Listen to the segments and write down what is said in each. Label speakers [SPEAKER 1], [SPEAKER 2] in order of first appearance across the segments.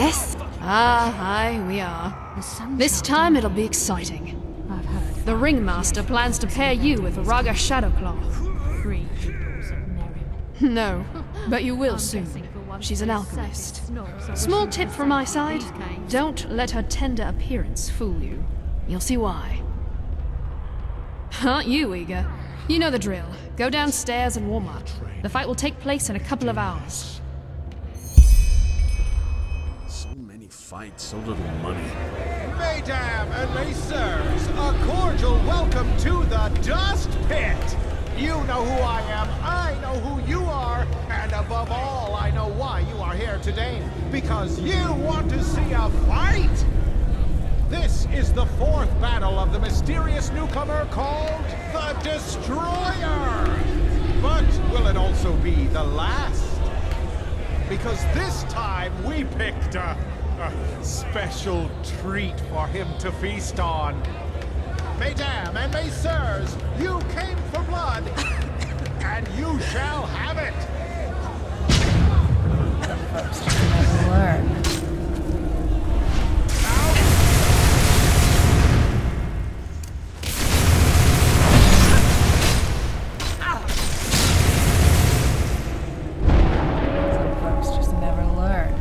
[SPEAKER 1] Yes? Aye, we are. This time it'll be exciting.
[SPEAKER 2] I've heard.
[SPEAKER 1] The Ringmaster plans to pair you with Raga Shadowclaw.
[SPEAKER 2] Free pupils of Merim.
[SPEAKER 1] No, but you will soon. She's an alchemist. Small tip from my side, don't let her tender appearance fool you. You'll see why. Aren't you eager? You know the drill. Go downstairs and warm up. The fight will take place in a couple of hours.
[SPEAKER 3] So many fights, so little money.
[SPEAKER 4] Mesdames and messieurs, a cordial welcome to the Dust Pit! You know who I am, I know who you are, and above all, I know why you are here today. Because you want to see a fight! This is the fourth battle of the mysterious newcomer called the Destroyer! But will it also be the last? Because this time we picked a special treat for him to feast on. Mesdames and messieurs, you came for blood, and you shall have it!
[SPEAKER 2] Never learn. Some folks just never learn.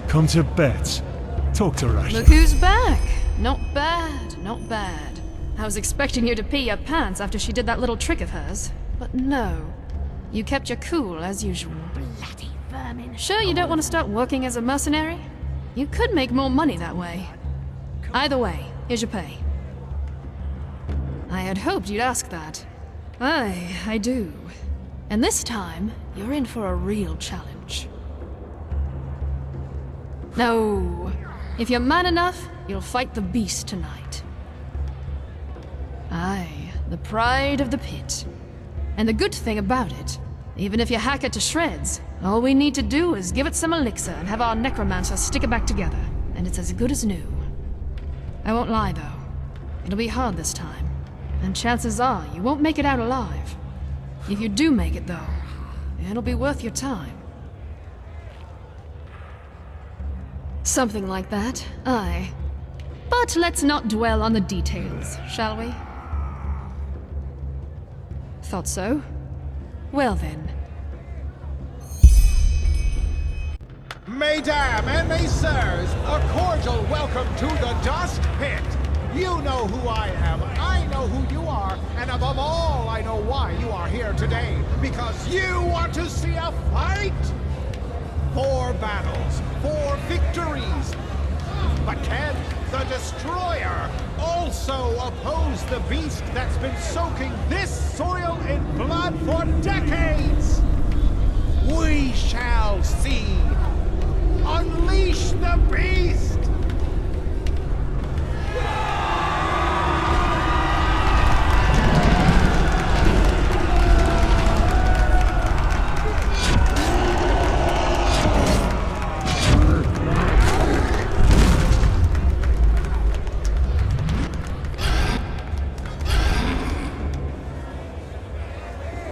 [SPEAKER 5] Come to bet. Talk to Russia.
[SPEAKER 1] Look who's back! Not bad, not bad. I was expecting you to pee your pants after she did that little trick of hers. But no. You kept your cool as usual.
[SPEAKER 2] Bloody vermin.
[SPEAKER 1] Sure you don't want to start working as a mercenary? You could make more money that way. Either way, here's your pay. I had hoped you'd ask that. Aye, I do. And this time, you're in for a real challenge. No. If you're man enough, you'll fight the beast tonight. Aye, the pride of the pit. And the good thing about it, even if you hack it to shreds, all we need to do is give it some elixir and have our necromancer stick it back together, and it's as good as new. I won't lie, though. It'll be hard this time, and chances are you won't make it out alive. If you do make it, though, it'll be worth your time. Something like that, aye. But let's not dwell on the details, shall we? Thought so. Well then.
[SPEAKER 4] Mesdames and messieurs, a cordial welcome to the Dust Pit! You know who I am, I know who you are, and above all, I know why you are here today. Because you want to see a fight! 4 battles, 4 victories. But can the Destroyer also oppose the beast that's been soaking this soil in blood for decades? We shall see. Unleash the beast!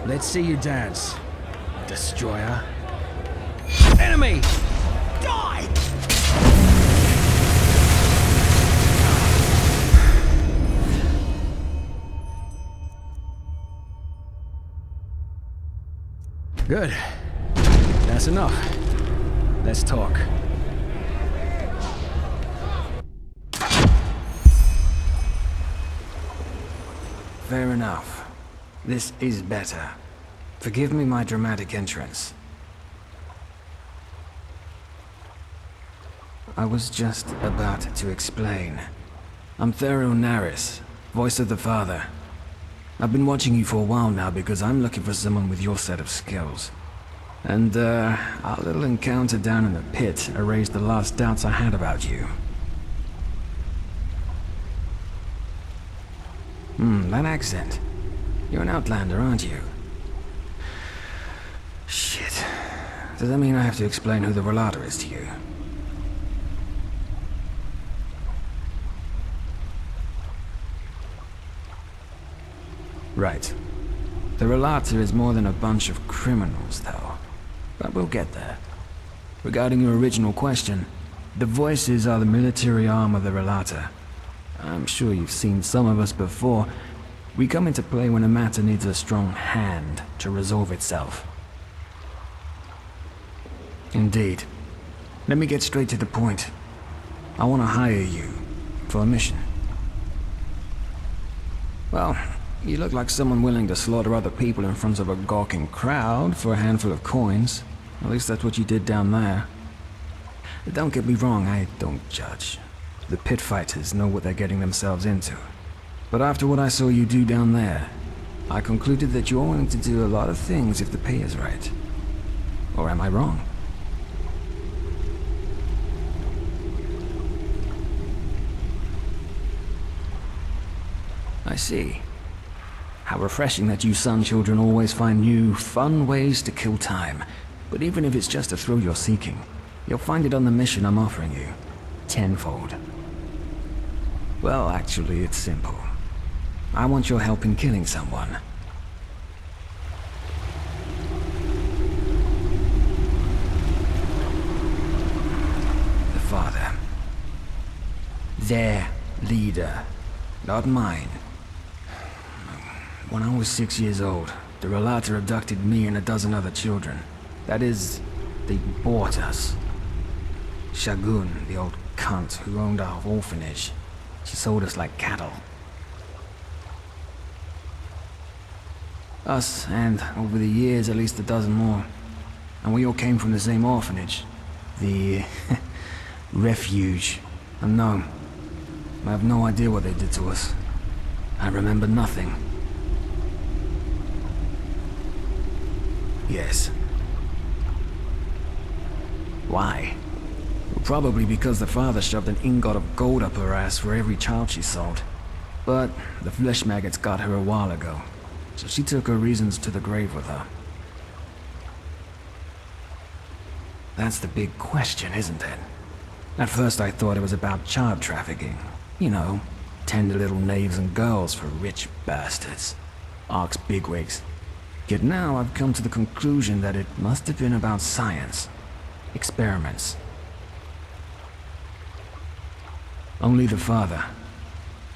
[SPEAKER 6] Let's see you dance, Destroyer. Enemy! Die! Good. That's enough. Let's talk. Fair enough. This is better. Forgive me my dramatic entrance. I was just about to explain. I'm Thero Naris, voice of the Father. I've been watching you for a while now because I'm looking for someone with your set of skills. And, our little encounter down in the pit erased the last doubts I had about you. That accent. You're an outlander, aren't you? Shit. Does that mean I have to explain who the Relator is to you? Right. The Relator is more than a bunch of criminals, though. But we'll get there. Regarding your original question, the Voices are the military arm of the Relator. I'm sure you've seen some of us before. We come into play when a matter needs a strong hand to resolve itself. Indeed. Let me get straight to the point. I want to hire you for a mission. Well, you look like someone willing to slaughter other people in front of a gawking crowd for a handful of coins. At least that's what you did down there. Don't get me wrong, I don't judge. The pit fighters know what they're getting themselves into. But after what I saw you do down there, I concluded that you're willing to do a lot of things if the pay is right. Or am I wrong? I see. How refreshing that you Sun children always find new, fun ways to kill time. But even if it's just a thrill you're seeking, you'll find it on the mission I'm offering you. Tenfold. Well, actually, it's simple. I want your help in killing someone. The Father. Their leader, not mine. When I was 6 years old, the Relator abducted me and a dozen other children. That is, they bought us. Shagun, the old cunt who owned our orphanage, she sold us like cattle. Us, and over the years at least a dozen more. And we all came from the same orphanage. The refuge. And no, I have no idea what they did to us. I remember nothing. Yes. Why? Well, probably because the Father shoved an ingot of gold up her ass for every child she sold. But the flesh maggots got her a while ago, so she took her reasons to the grave with her. That's the big question, isn't it? At first I thought it was about child trafficking. You know, tender little knaves and girls for rich bastards. Ark's bigwigs. Yet now I've come to the conclusion that it must have been about science. Experiments. Only the Father.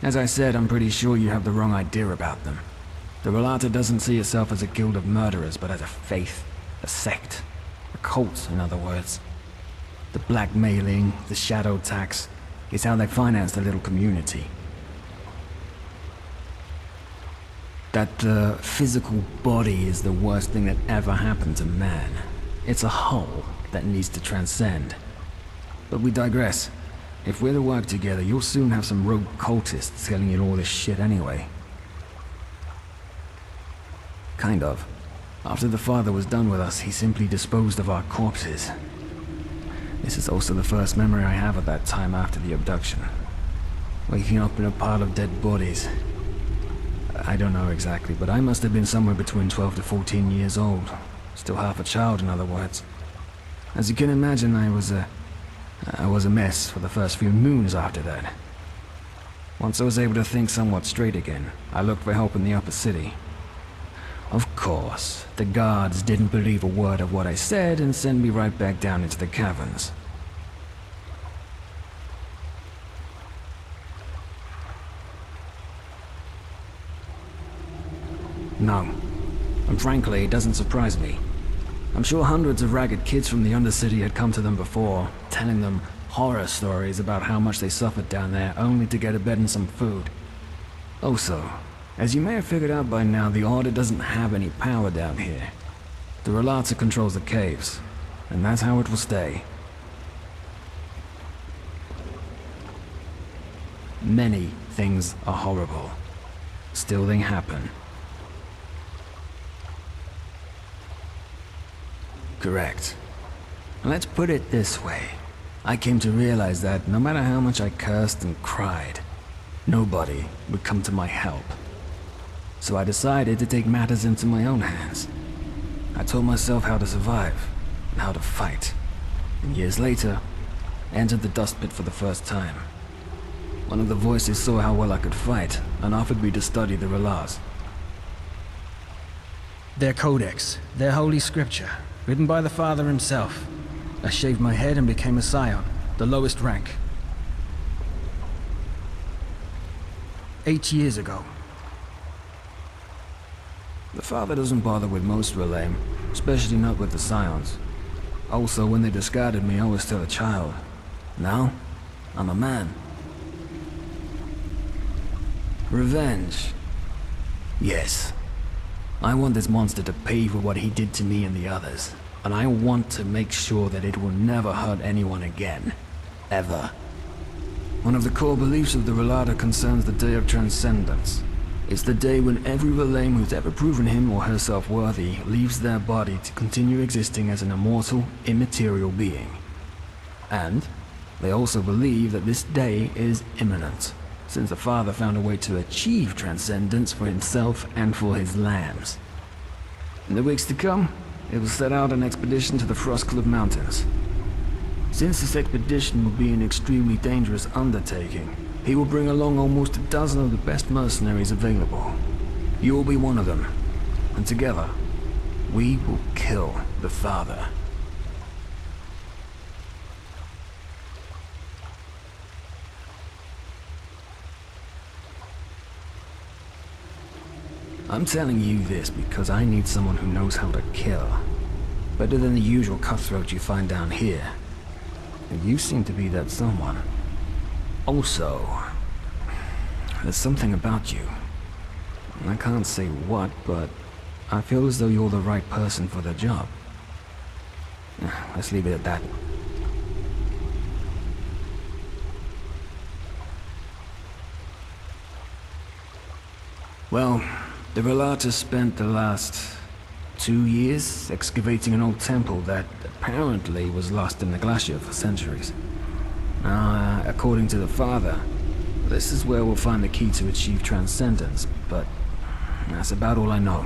[SPEAKER 6] As I said, I'm pretty sure you have the wrong idea about them. The Relator doesn't see itself as a guild of murderers, but as a faith, a sect, a cult, in other words. The blackmailing, the shadow tax, is how they finance the little community. That the physical body is the worst thing that ever happened to man. It's a hull that needs to transcend. But we digress. If we're to work together, you'll soon have some rogue cultists telling you all this shit anyway. Kind of. After the Father was done with us, he simply disposed of our corpses. This is also the first memory I have of that time after the abduction. Waking up in a pile of dead bodies. I don't know exactly, but I must have been somewhere between 12 to 14 years old. Still half a child, in other words. As you can imagine, I was a mess for the first few moons after that. Once I was able to think somewhat straight again, I looked for help in the upper city. Of course, the guards didn't believe a word of what I said and sent me right back down into the caverns. No. And frankly, it doesn't surprise me. I'm sure hundreds of ragged kids from the Undercity had come to them before, telling them horror stories about how much they suffered down there only to get a bed and some food. Also, As you may have figured out by now, the Order doesn't have any power down here. The Relata controls the caves, and that's how it will stay. Many things are horrible. Still they happen. Correct. Let's put it this way. I came to realize that no matter how much I cursed and cried, nobody would come to my help. So I decided to take matters into my own hands. I taught myself how to survive and how to fight. And years later, I entered the dust pit for the first time. One of the voices saw how well I could fight and offered me to study the Relars. Their codex, their holy scripture, written by the Father himself. I shaved my head and became a scion, the lowest rank. 8 years ago. The Father doesn't bother with most Relaim, especially not with the scions. Also, when they discarded me, I was still a child. Now, I'm a man. Revenge. Yes. I want this monster to pay for what he did to me and the others. And I want to make sure that it will never hurt anyone again. Ever. One of the core beliefs of the Relata concerns the Day of Transcendence. It's the day when every Relaim who's ever proven him or herself worthy leaves their body to continue existing as an immortal, immaterial being. And they also believe that this day is imminent, since the Father found a way to achieve transcendence for himself and for his lambs. In the weeks to come, it will set out an expedition to the Frostcliffe Mountains. Since this expedition will be an extremely dangerous undertaking, he will bring along almost a dozen of the best mercenaries available. You will be one of them, and together, we will kill the Father. I'm telling you this because I need someone who knows how to kill. Better than the usual cutthroat you find down here. And you seem to be that someone. Also, there's something about you. I can't say what, but I feel as though you're the right person for the job. Let's leave it at that. Well, the Relata spent the last 2 years excavating an old temple that apparently was lost in the glacier for centuries. Now, according to the Father, this is where we'll find the key to achieve transcendence, but that's about all I know.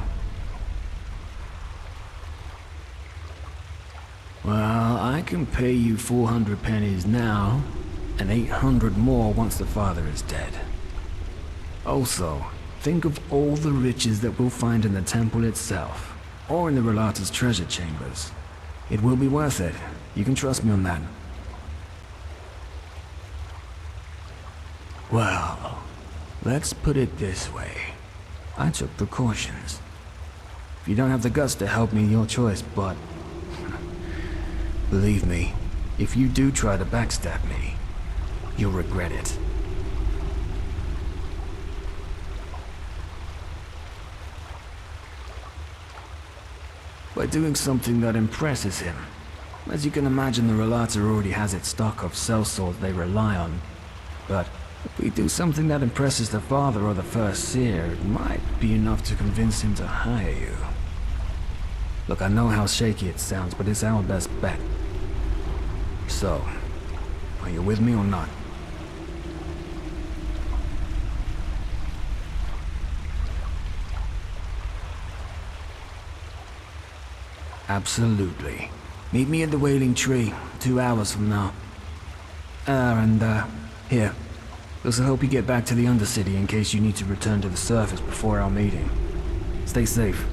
[SPEAKER 6] Well, I can pay you 400 pennies now, and 800 more once the Father is dead. Also, think of all the riches that we'll find in the temple itself, or in the Relata's treasure chambers. It will be worth it. You can trust me on that. Well, let's put it this way. I took precautions. If you don't have the guts to help me, your choice, but believe me, if you do try to backstab me, you'll regret it. By doing something that impresses him. As you can imagine, the Relata already has its stock of sellswords they rely on. But if we do something that impresses the Father or the First Seer, it might be enough to convince him to hire you. Look, I know how shaky it sounds, but it's our best bet. So, are you with me or not? Absolutely. Meet me at the Wailing Tree, 2 hours from now. Here. This'll help you get back to the Undercity in case you need to return to the surface before our meeting. Stay safe.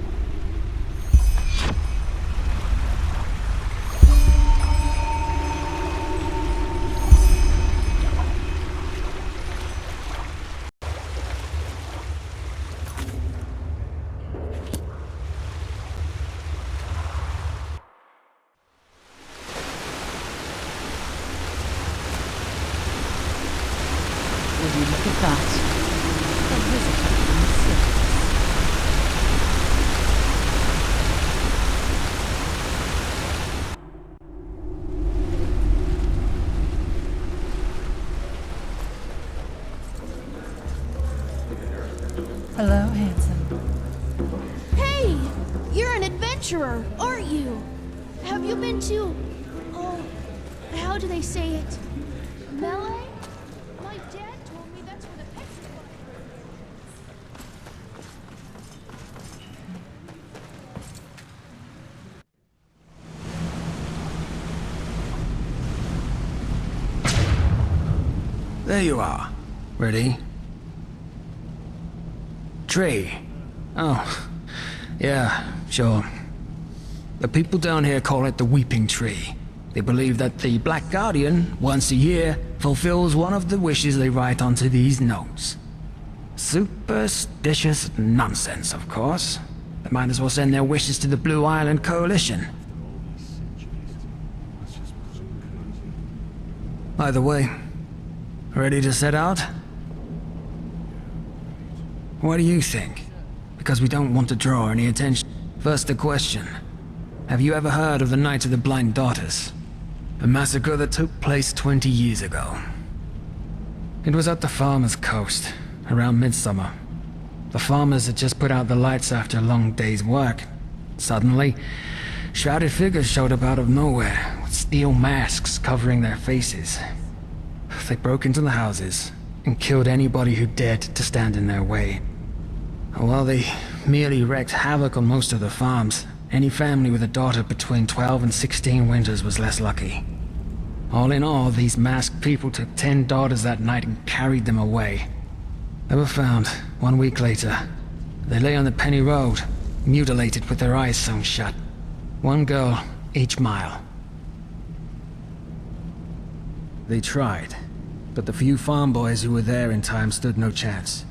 [SPEAKER 2] Would you look at that? The visitor from the cities. Hello, handsome.
[SPEAKER 7] Hey! You're an adventurer, aren't you? Have you been to... Oh, how do they say it? Melee? My dad told me that's where the petrifier...
[SPEAKER 6] There you are. Ready? Tree. Oh, yeah, sure. The people down here call it the Weeping Tree. They believe that the Black Guardian, once a year, fulfills one of the wishes they write onto these notes. Superstitious nonsense, of course. They might as well send their wishes to the Blue Island Coalition. By the way, ready to set out? What do you think? Because we don't want to draw any attention. First, a question. Have you ever heard of the Night of the Blind Daughters? A massacre that took place 20 years ago. It was at the Farmer's Coast, around midsummer. The farmers had just put out the lights after a long day's work. Suddenly, shrouded figures showed up out of nowhere, with steel masks covering their faces. They broke into the houses and killed anybody who dared to stand in their way. While they merely wreaked havoc on most of the farms, any family with a daughter between 12 and 16 winters was less lucky. All in all, these masked people took 10 daughters that night and carried them away. They were found 1 week later. They lay on the Penny Road, mutilated with their eyes sewn shut. 1 girl each mile. They tried, but the few farm boys who were there in time stood no chance.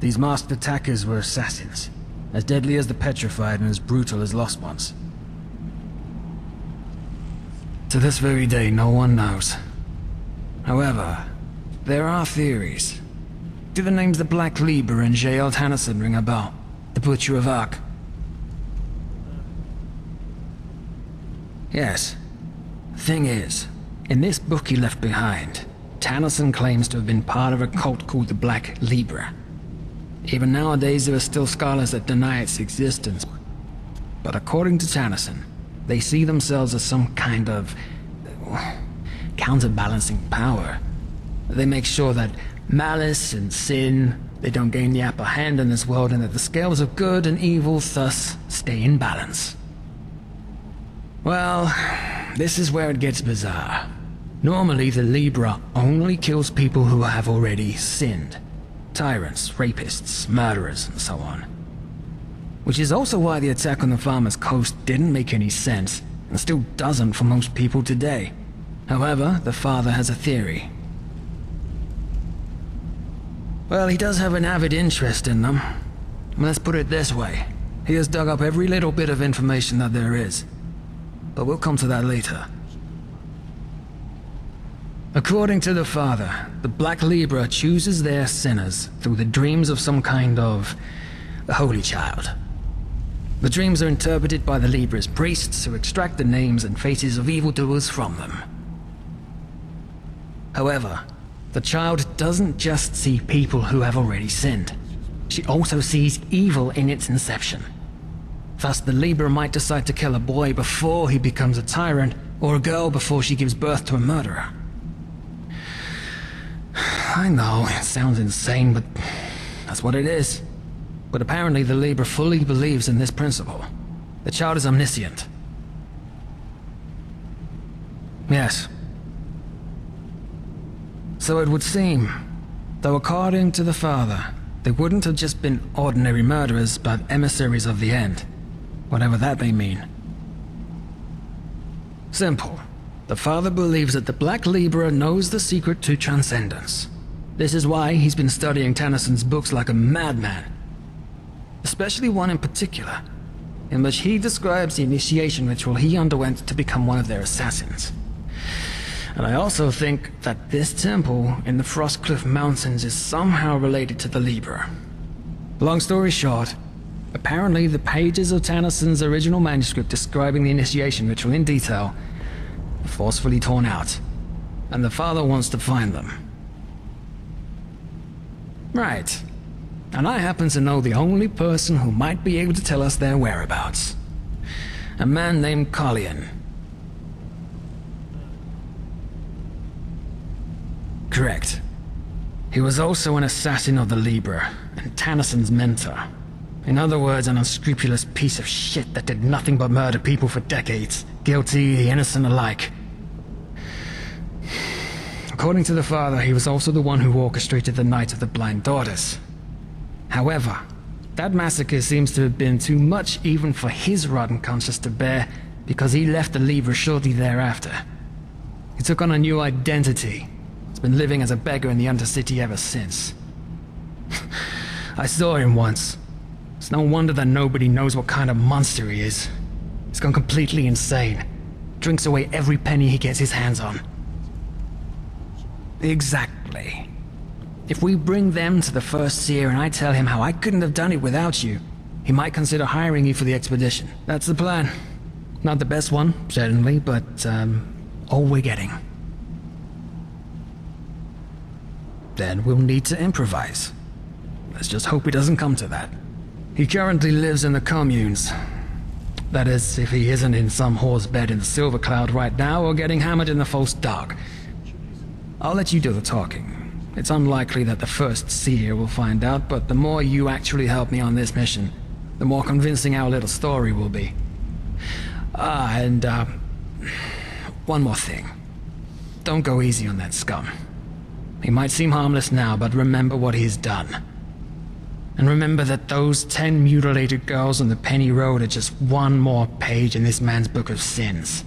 [SPEAKER 6] These masked attackers were assassins, as deadly as the petrified and as brutal as lost ones. To this very day, no one knows. However, there are theories. Do the names the Black Libra and J.L. Tannison ring a bell? The Butcher of Ark? Yes. Thing is, in this book he left behind, Tannison claims to have been part of a cult called the Black Libra. Even nowadays there are still scholars that deny its existence. But according to Tannison, they see themselves as some kind of counterbalancing power. They make sure that malice and sin, they don't gain the upper hand in this world, and that the scales of good and evil thus stay in balance. Well, this is where it gets bizarre. Normally the Libra only kills people who have already sinned. Tyrants, rapists, murderers, and so on. Which is also why the attack on the Farmer's Coast didn't make any sense, and still doesn't for most people today. However, the father has a theory. Well, he does have an avid interest in them. Let's put it this way. He has dug up every little bit of information that there is. But we'll come to that later. According to the father, the Black Libra chooses their sinners through the dreams of some kind of holy child. The dreams are interpreted by the Libra's priests who extract the names and faces of evildoers from them. However, the child doesn't just see people who have already sinned. She also sees evil in its inception. Thus, the Libra might decide to kill a boy before he becomes a tyrant, or a girl before she gives birth to a murderer. I know, it sounds insane, but that's what it is. But apparently the Libra fully believes in this principle. The child is omniscient. Yes. So it would seem, though according to the father, they wouldn't have just been ordinary murderers, but emissaries of the end. Whatever that may mean. Simple. The father believes that the Black Libra knows the secret to transcendence. This is why he's been studying Tannisson's books like a madman. Especially one in particular, in which he describes the initiation ritual he underwent to become one of their assassins. And I also think that this temple in the Frostcliff Mountains is somehow related to the Libra. Long story short, apparently the pages of Tannisson's original manuscript describing the initiation ritual in detail were forcefully torn out, and the father wants to find them. Right. And I happen to know the only person who might be able to tell us their whereabouts. A man named Collian. Correct. He was also an assassin of the Libra, and Tannisson's mentor. In other words, an unscrupulous piece of shit that did nothing but murder people for decades, guilty, the innocent alike. According to the father, he was also the one who orchestrated the Night of the Blind Daughters. However, that massacre seems to have been too much even for his rotten conscience to bear, because he left the Libra shortly thereafter. He took on a new identity. He's been living as a beggar in the Undercity ever since. I saw him once. It's no wonder that nobody knows what kind of monster he is. He's gone completely insane. Drinks away every penny he gets his hands on. Exactly. If we bring them to the First Seer and I tell him how I couldn't have done it without you, he might consider hiring you for the expedition. That's the plan. Not the best one, certainly, but, all we're getting. Then we'll need to improvise. Let's just hope it doesn't come to that. He currently lives in the communes. That is, if he isn't in some whore's bed in the Silver Cloud right now or getting hammered in the False Dog. I'll let you do the talking. It's unlikely that the First Seer will find out, but the more you actually help me on this mission, the more convincing our little story will be. One more thing. Don't go easy on that scum. He might seem harmless now, but remember what he's done. And remember that those 10 mutilated girls on the Penny Road are just one more page in this man's book of sins.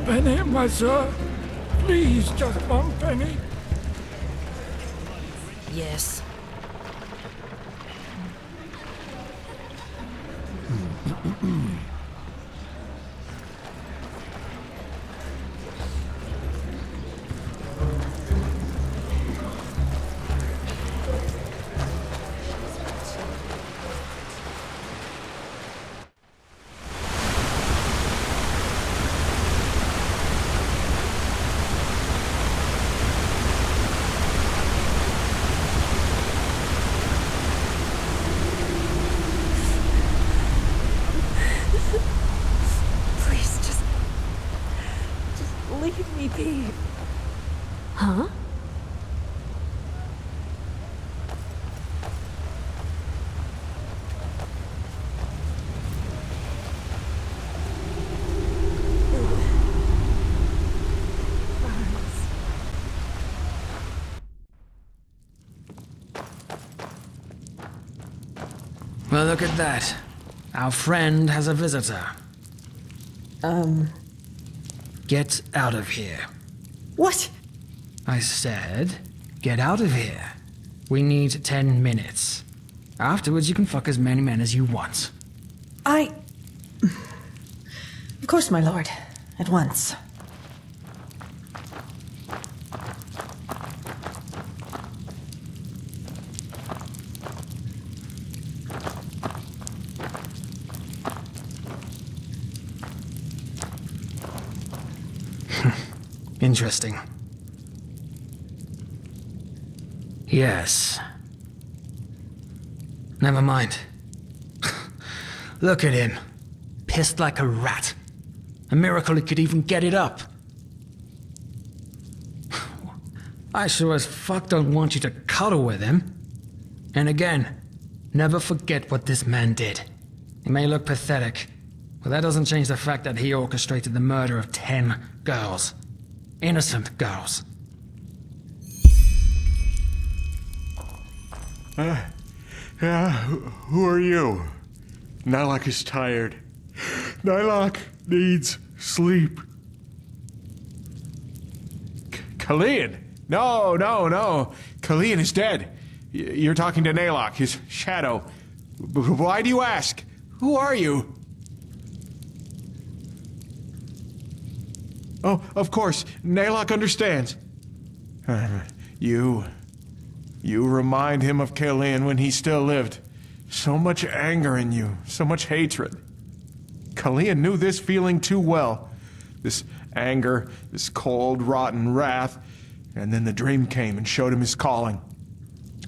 [SPEAKER 5] Penny, my sir. Please, just one penny.
[SPEAKER 1] Yes.
[SPEAKER 2] Leave me be.
[SPEAKER 1] Huh?
[SPEAKER 6] Well, look at that. Our friend has a visitor. Get out of here.
[SPEAKER 2] What?
[SPEAKER 6] I said, get out of here. We need 10 minutes. Afterwards, you can fuck as many men as you want.
[SPEAKER 2] Of course, my lord. At once.
[SPEAKER 6] Interesting. Yes. Never mind. Look at him. Pissed like a rat. A miracle he could even get it up. I sure as fuck don't want you to cuddle with him. And again, never forget what this man did. He may look pathetic, but that doesn't change the fact that he orchestrated the murder of 10 girls. Innocent girls.
[SPEAKER 8] Yeah, who are you? Nalak is tired.
[SPEAKER 4] Nylok needs sleep. Kalian? No. Kalian is dead. You're talking to Nylok, his shadow. Why do you ask? Who are you? Oh, of course. Nylok understands. You remind him of Kalian when he still lived. So much anger in you, so much hatred. Kalian knew this feeling too well. This anger, this cold, rotten wrath. And then the dream came and showed him his calling.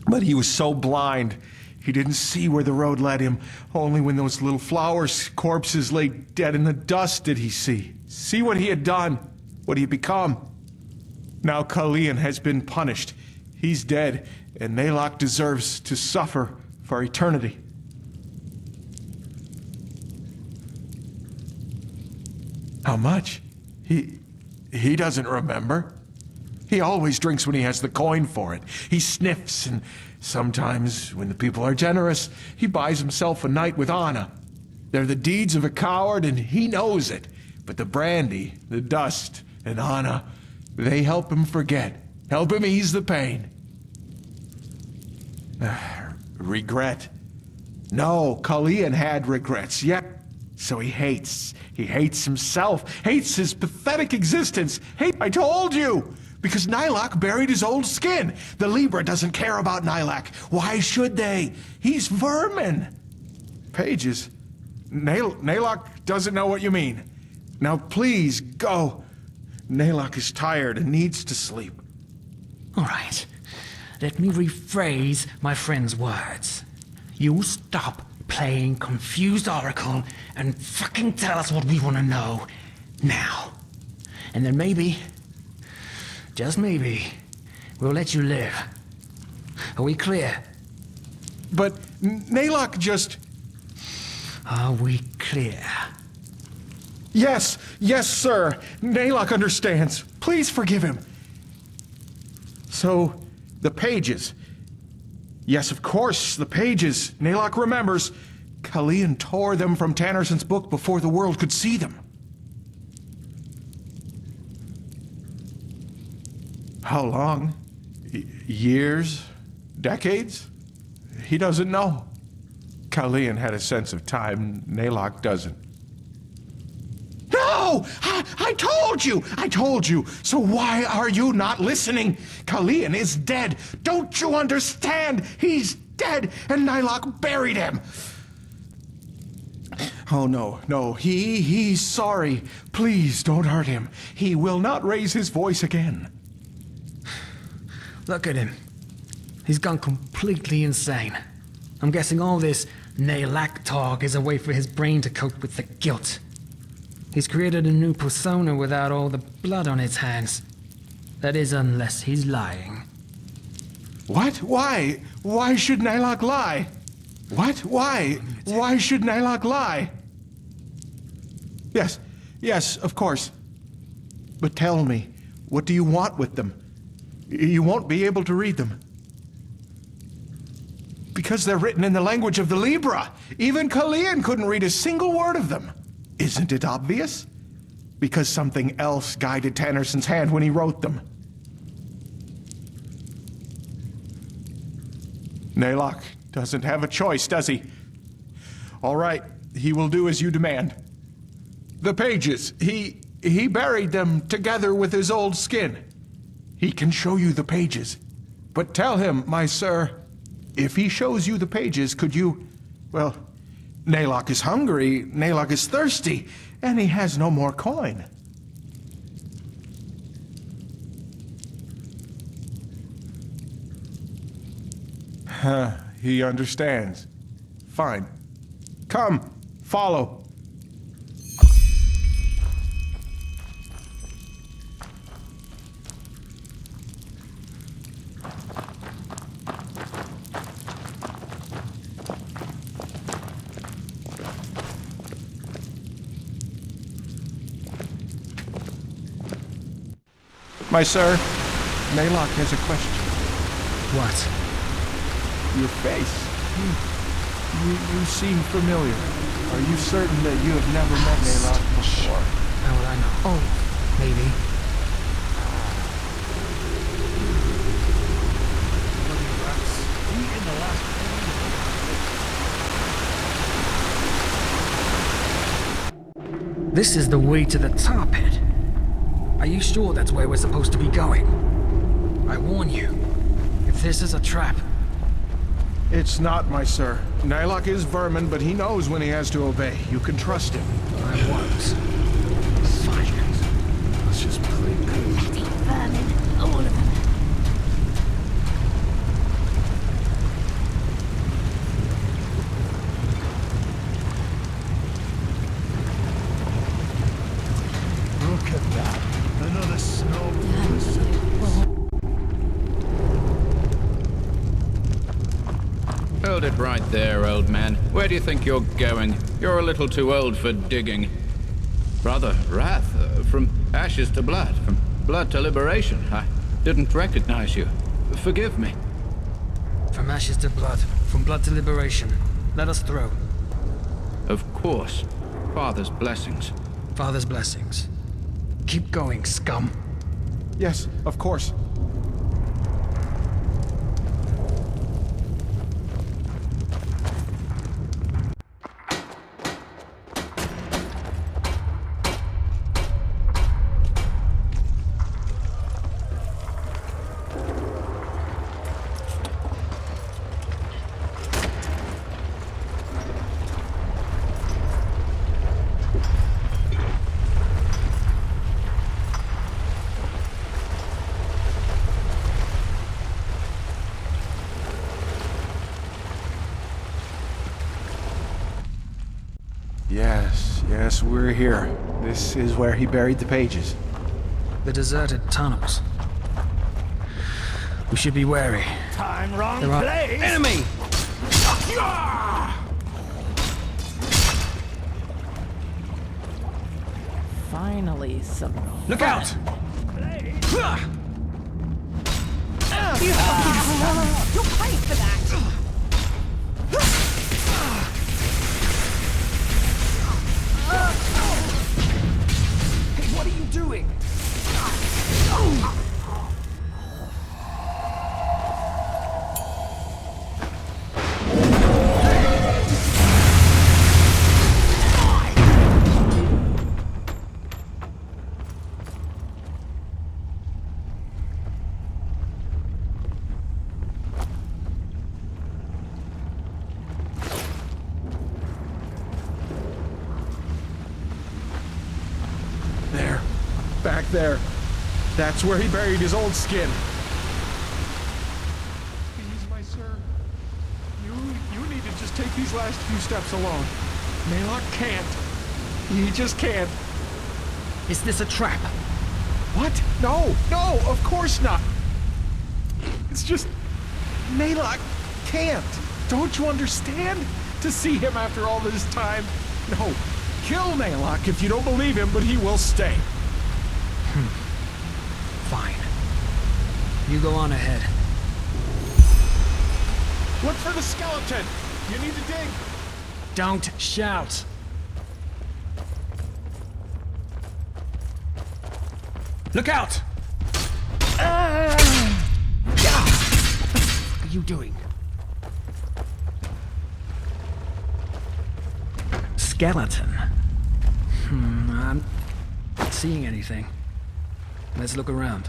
[SPEAKER 4] But he was so blind, he didn't see where the road led him. Only when those little flowers' corpses lay dead in the dust did he see what he had done, what he had become. Now Kalian has been punished. He's dead, and Nylok deserves to suffer for eternity. How much? He doesn't remember. He always drinks when he has the coin for it. He sniffs, and sometimes, when the people are generous, he buys himself a night with Anna. They're the deeds of a coward, and he knows it. But the brandy, the dust, and Anna, they help him forget. Help him ease the pain. Regret? No, Kalian had regrets, yet. So he hates. He hates himself, hates his pathetic existence. I told you! Because Nylok buried his old skin. The Libra doesn't care about Nylok. Why should they? He's vermin. Pages. Nylok doesn't know what you mean. Now please, go. Nylok is tired and needs to sleep.
[SPEAKER 6] All right. Let me rephrase my friend's words. You stop playing confused oracle and fucking tell us what we want to know now. And then maybe, just maybe, we'll let you live. Are we clear?
[SPEAKER 4] But Nylok just...
[SPEAKER 6] Are we clear?
[SPEAKER 4] Yes, sir. Nylok understands. Please forgive him. So, the pages. Yes, of course, the pages. Nylok remembers. Kalian tore them from Tannerson's book before the world could see them. How long? Years? Decades? He doesn't know. Kalian had a sense of time. Nylok doesn't. No! I told you! I told you! So why are you not listening? Kalian is dead! Don't you understand? He's dead, and Nylok buried him! Oh, no, he's sorry. Please don't hurt him. He will not raise his voice again.
[SPEAKER 6] Look at him. He's gone completely insane. I'm guessing all this Nylok talk is a way for his brain to cope with the guilt. He's created a new persona without all the blood on his hands. That is, unless he's lying.
[SPEAKER 4] What? Why? Why should Nylok lie? What? Why? Why should Nylok lie? Yes, of course. But tell me, what do you want with them? You won't be able to read them. Because they're written in the language of the Libra. Even Kalian couldn't read a single word of them. Isn't it obvious? Because something else guided Tannerson's hand when he wrote them. Nylok doesn't have a choice, does he? All right, he will do as you demand. The pages, he buried them together with his old skin. He can show you the pages. But tell him, my sir, if he shows you the pages, could you... Well, Nylok is hungry, Nylok is thirsty, and he has no more coin. He understands. Fine. Come, follow. My sir, Nylok has a question.
[SPEAKER 6] What?
[SPEAKER 4] Your face. You seem familiar. Are you certain that you have never met Naylock before?
[SPEAKER 6] How would I know? Oh, maybe. This is the way to the tar pit. Are you sure that's where we're supposed to be going? I warn you, if this is a trap...
[SPEAKER 4] It's not, my sir. Naylock is vermin, but he knows when he has to obey. You can trust him.
[SPEAKER 6] I won't. Fine. Let's just play good.
[SPEAKER 7] Bloody vermin. All of them.
[SPEAKER 4] Look at that. Another snow.
[SPEAKER 8] Hold it right there, old man. Where do you think you're going? You're a little too old for digging. Brother Wrath, from ashes to blood, from blood to liberation. I didn't recognize you. Forgive me.
[SPEAKER 6] From ashes to blood, from blood to liberation. Let us through.
[SPEAKER 8] Of course. Father's blessings.
[SPEAKER 6] Father's blessings. Keep going, scum.
[SPEAKER 4] Yes, of course. Yes, we're here. This is where he buried the pages.
[SPEAKER 6] The deserted tunnels. We should be wary.
[SPEAKER 4] Time, wrong
[SPEAKER 6] There are
[SPEAKER 4] place!
[SPEAKER 6] enemy!
[SPEAKER 2] Finally, some.
[SPEAKER 6] Look out!
[SPEAKER 2] You'll pay for that!
[SPEAKER 6] Hey, what are you doing?
[SPEAKER 4] There. Back there. That's where he buried his old skin. Please, my sir. You need to just take these last few steps alone. Naylock can't. He just can't.
[SPEAKER 6] Is this a trap?
[SPEAKER 4] What? No, of course not. It's just... Naylock can't. Don't you understand? To see him after all this time? No. Kill Naylock if you don't believe him, but he will stay.
[SPEAKER 6] Fine. You go on ahead.
[SPEAKER 4] Look for the skeleton. You need to dig.
[SPEAKER 6] Don't shout. Look out! What are you doing? Skeleton. I'm not seeing anything. Let's look around.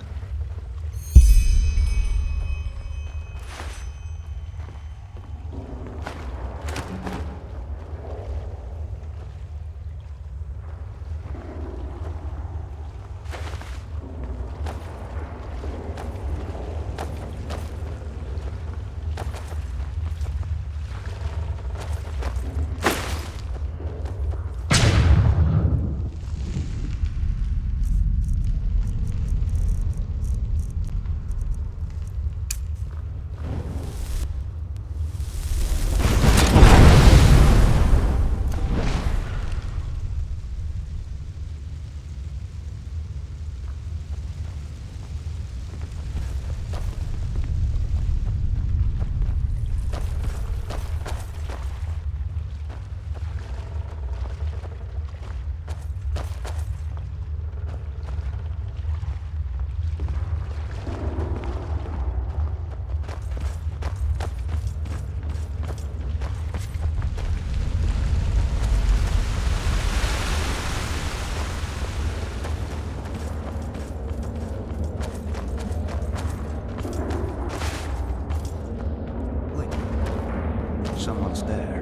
[SPEAKER 3] almost there.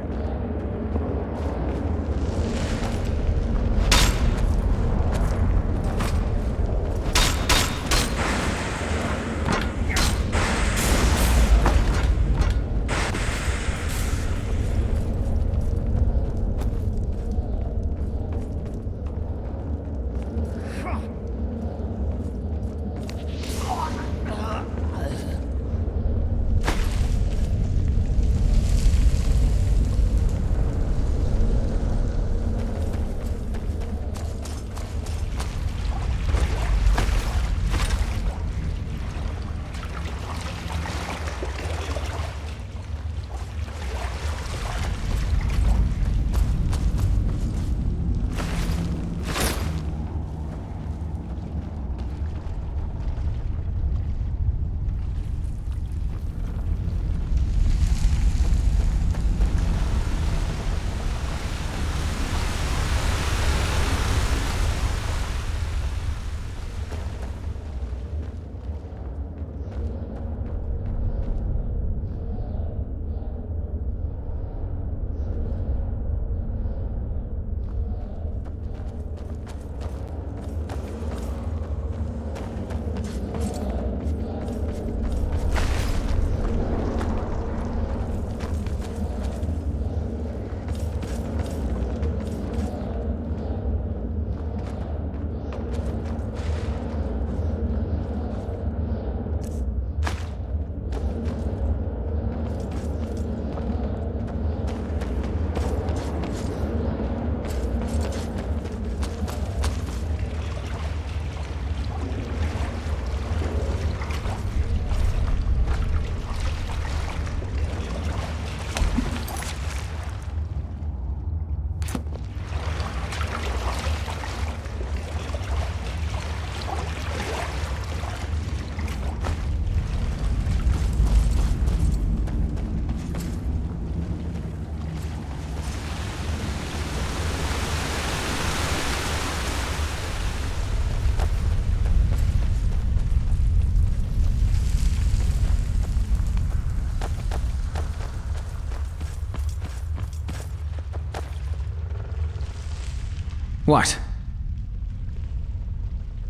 [SPEAKER 6] What?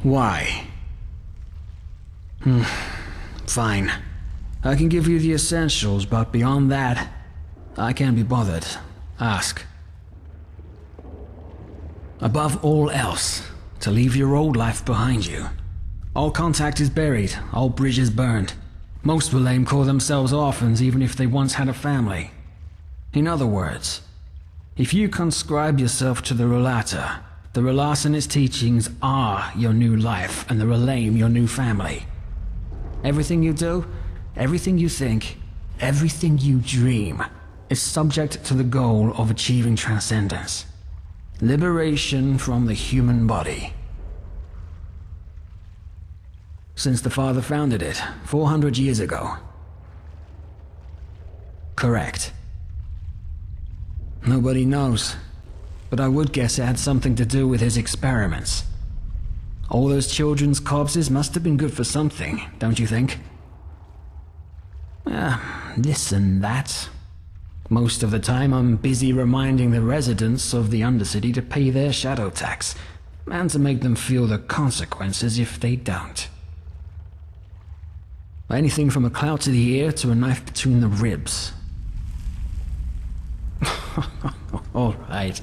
[SPEAKER 6] Why? Fine. I can give you the essentials, but beyond that, I can't be bothered. Ask. Above all else, to leave your old life behind you. All contact is buried, all bridges burned. Most Wilame call themselves orphans even if they once had a family. In other words, if you conscribe yourself to the Relata, the Relas and its teachings are your new life, and the Wilame your new family. Everything you do, everything you think, everything you dream, is subject to the goal of achieving transcendence. Liberation from the human body. Since the Father founded it, 400 years ago. Correct. Nobody knows, but I would guess it had something to do with his experiments. All those children's corpses must have been good for something, don't you think? This and that. Most of the time I'm busy reminding the residents of the Undercity to pay their shadow tax, and to make them feel the consequences if they don't. Anything from a clout to the ear to a knife between the ribs. All right,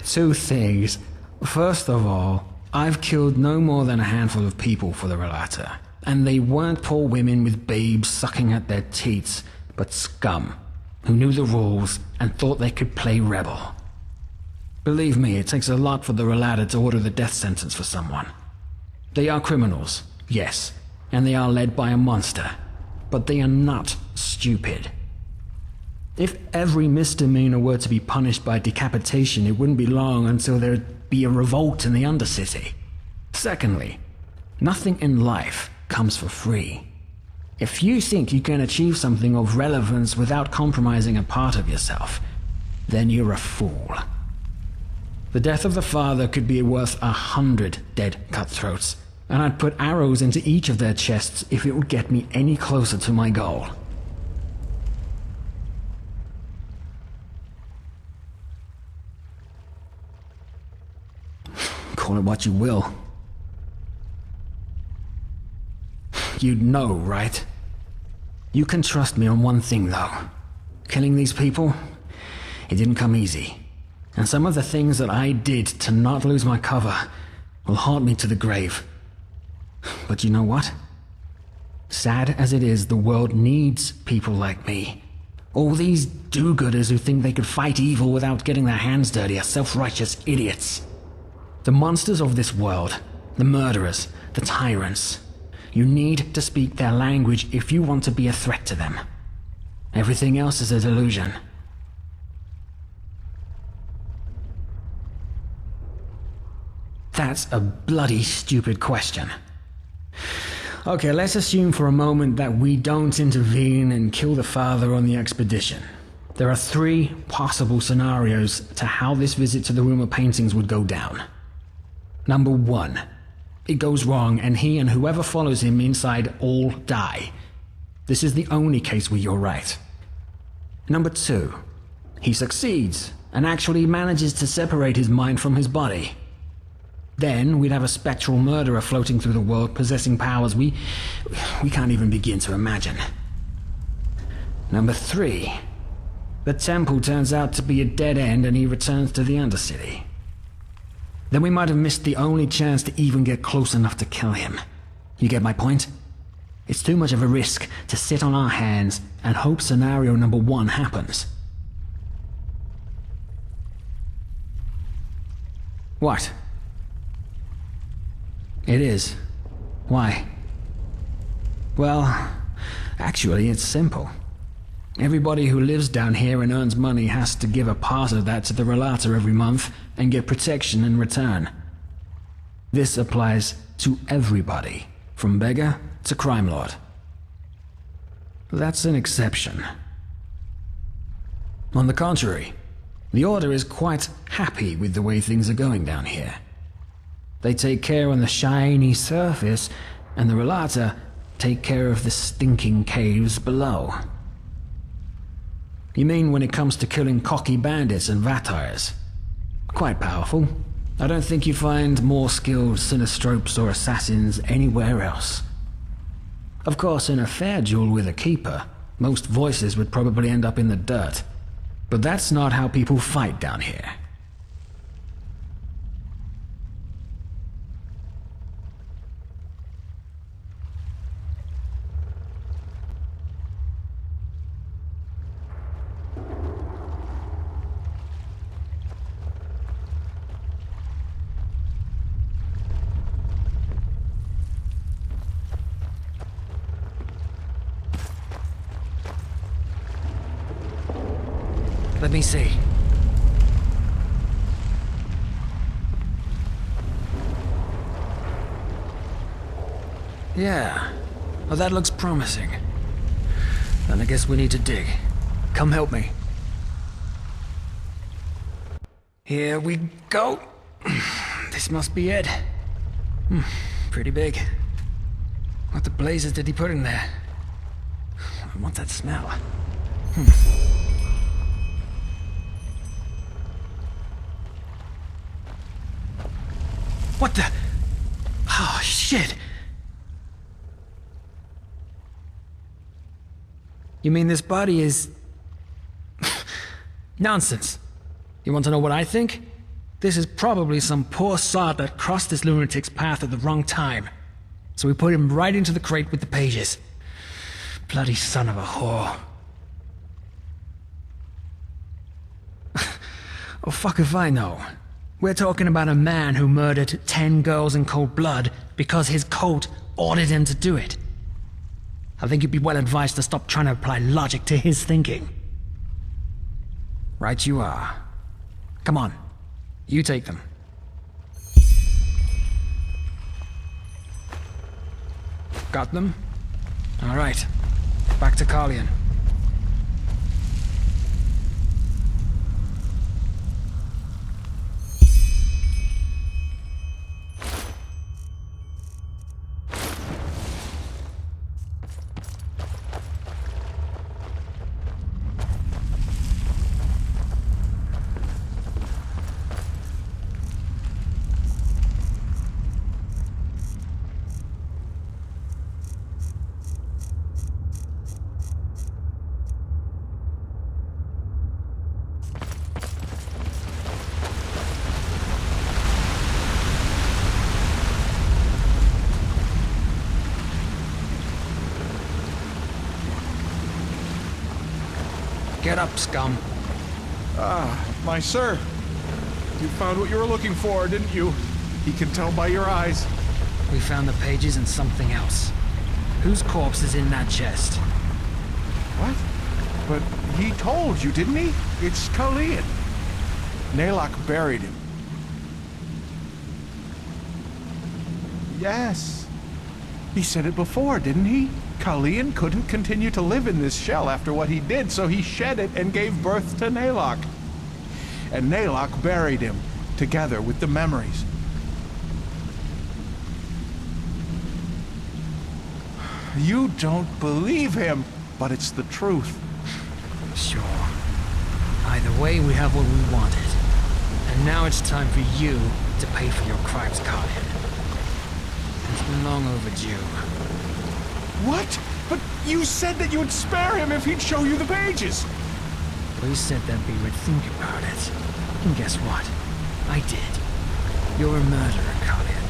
[SPEAKER 6] two things. First of all, I've killed no more than a handful of people for the Relata, and they weren't poor women with babes sucking at their teats, but scum, who knew the rules and thought they could play rebel. Believe me, it takes a lot for the Relata to order the death sentence for someone. They are criminals, yes, and they are led by a monster, but they are not stupid. If every misdemeanor were to be punished by decapitation, it wouldn't be long until there'd be a revolt in the Undercity. Secondly, nothing in life comes for free. If you think you can achieve something of relevance without compromising a part of yourself, then you're a fool. The death of the Father could be worth 100 dead cutthroats, and I'd put arrows into each of their chests if it would get me any closer to my goal. Call it what you will. You know, right? You can trust me on one thing, though. Killing these people, it didn't come easy. And some of the things that I did to not lose my cover will haunt me to the grave. But you know what? Sad as it is, the world needs people like me. All these do-gooders who think they could fight evil without getting their hands dirty are self-righteous idiots. The monsters of this world, the murderers, the tyrants. You need to speak their language if you want to be a threat to them. Everything else is a delusion. That's a bloody stupid question. Okay, let's assume for a moment that we don't intervene and kill the father on the expedition. There are 3 possible scenarios to how this visit to the room of paintings would go down. Number 1. It goes wrong and he and whoever follows him inside all die. This is the only case where you're right. Number 2. He succeeds and actually manages to separate his mind from his body. Then we'd have a spectral murderer floating through the world possessing powers we can't even begin to imagine. Number 3. The temple turns out to be a dead end and he returns to the Undercity. Then we might have missed the only chance to even get close enough to kill him. You get my point? It's too much of a risk to sit on our hands and hope scenario number 1 happens. What? It is. Why? Well, actually it's simple. Everybody who lives down here and earns money has to give a part of that to the Relator every month and get protection in return. This applies to everybody, from beggar to crime lord. That's an exception. On the contrary, the Order is quite happy with the way things are going down here. They take care on the shiny surface, and the Relator take care of the stinking caves below. You mean when it comes to killing cocky bandits and vampires? Quite powerful. I don't think you find more skilled sinistropes or assassins anywhere else. Of course, in a fair duel with a keeper, most voices would probably end up in the dirt. But that's not how people fight down here. Let me see. Yeah. Well, that looks promising. Then I guess we need to dig. Come help me. Here we go. This must be it. Pretty big. What the blazes did he put in there? I want that smell. What the? Oh, shit. You mean this body is... Nonsense. You want to know what I think? This is probably some poor sod that crossed this lunatic's path at the wrong time. So we put him right into the crate with the pages. Bloody son of a whore. Oh, fuck if I know. We're talking about a man who murdered 10 girls in cold blood because his cult ordered him to do it. I think you'd be well advised to stop trying to apply logic to his thinking. Right you are. Come on, you take them. Got them? All right, back to Carlion. Get up, scum.
[SPEAKER 4] My sir. You found what you were looking for, didn't you? He can tell by your eyes.
[SPEAKER 6] We found the pages and something else. Whose corpse is in that chest?
[SPEAKER 4] What? But he told you, didn't he? It's Kalian. Nalok buried him. Yes. He said it before, didn't he? Kalian couldn't continue to live in this shell after what he did, so he shed it and gave birth to Nalok. And Nalok buried him, together with the memories. You don't believe him, but it's the truth.
[SPEAKER 6] Sure. Either way, we have what we wanted. And now it's time for you to pay for your crimes, Kalian. It's been long overdue.
[SPEAKER 4] What? But you said that you would spare him if he'd show you the pages.
[SPEAKER 6] We said that we would think about it. And guess what? I did. You're a murderer, Kalian.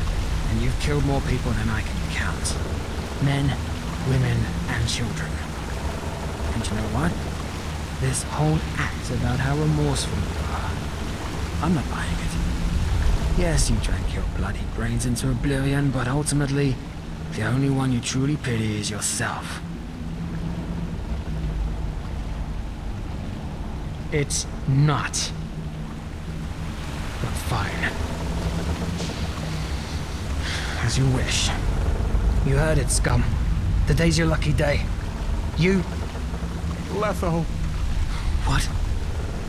[SPEAKER 6] And you've killed more people than I can count. Men, women, and children. And you know what? This whole act about how remorseful you are, I'm not buying it. Yes, you drank your bloody brains into oblivion, but ultimately, the only one you truly pity is yourself. It's not. But fine. As you wish. You heard it, scum. Today's your lucky day. You...
[SPEAKER 4] Letho.
[SPEAKER 6] What?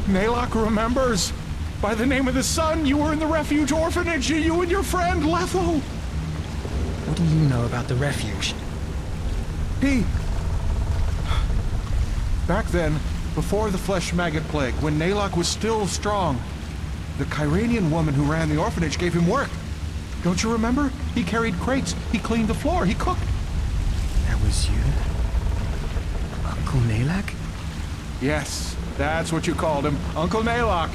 [SPEAKER 4] Nalok remembers. By the name of the sun, you were in the refuge orphanage, you and your friend, Letho.
[SPEAKER 6] What do you know about the refuge?
[SPEAKER 4] Back then, before the flesh maggot plague, when Nalok was still strong, the Kyranian woman who ran the orphanage gave him work. Don't you remember? He carried crates, he cleaned the floor, he cooked.
[SPEAKER 6] That was you? Uncle Nalok?
[SPEAKER 4] Yes, that's what you called him, Uncle Nalok.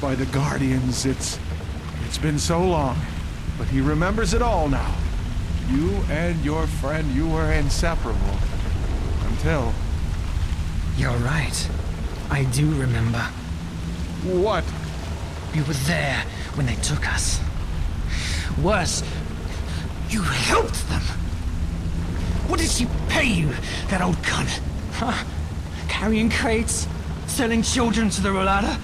[SPEAKER 4] By the Guardians, it's been so long, but he remembers it all now. You and your friend, you were inseparable. Until...
[SPEAKER 6] You're right. I do remember.
[SPEAKER 4] What?
[SPEAKER 6] You were there when they took us. Worse, you helped them. What did she pay you, that old cunt? Huh? Carrying crates? Selling children to the Rolada?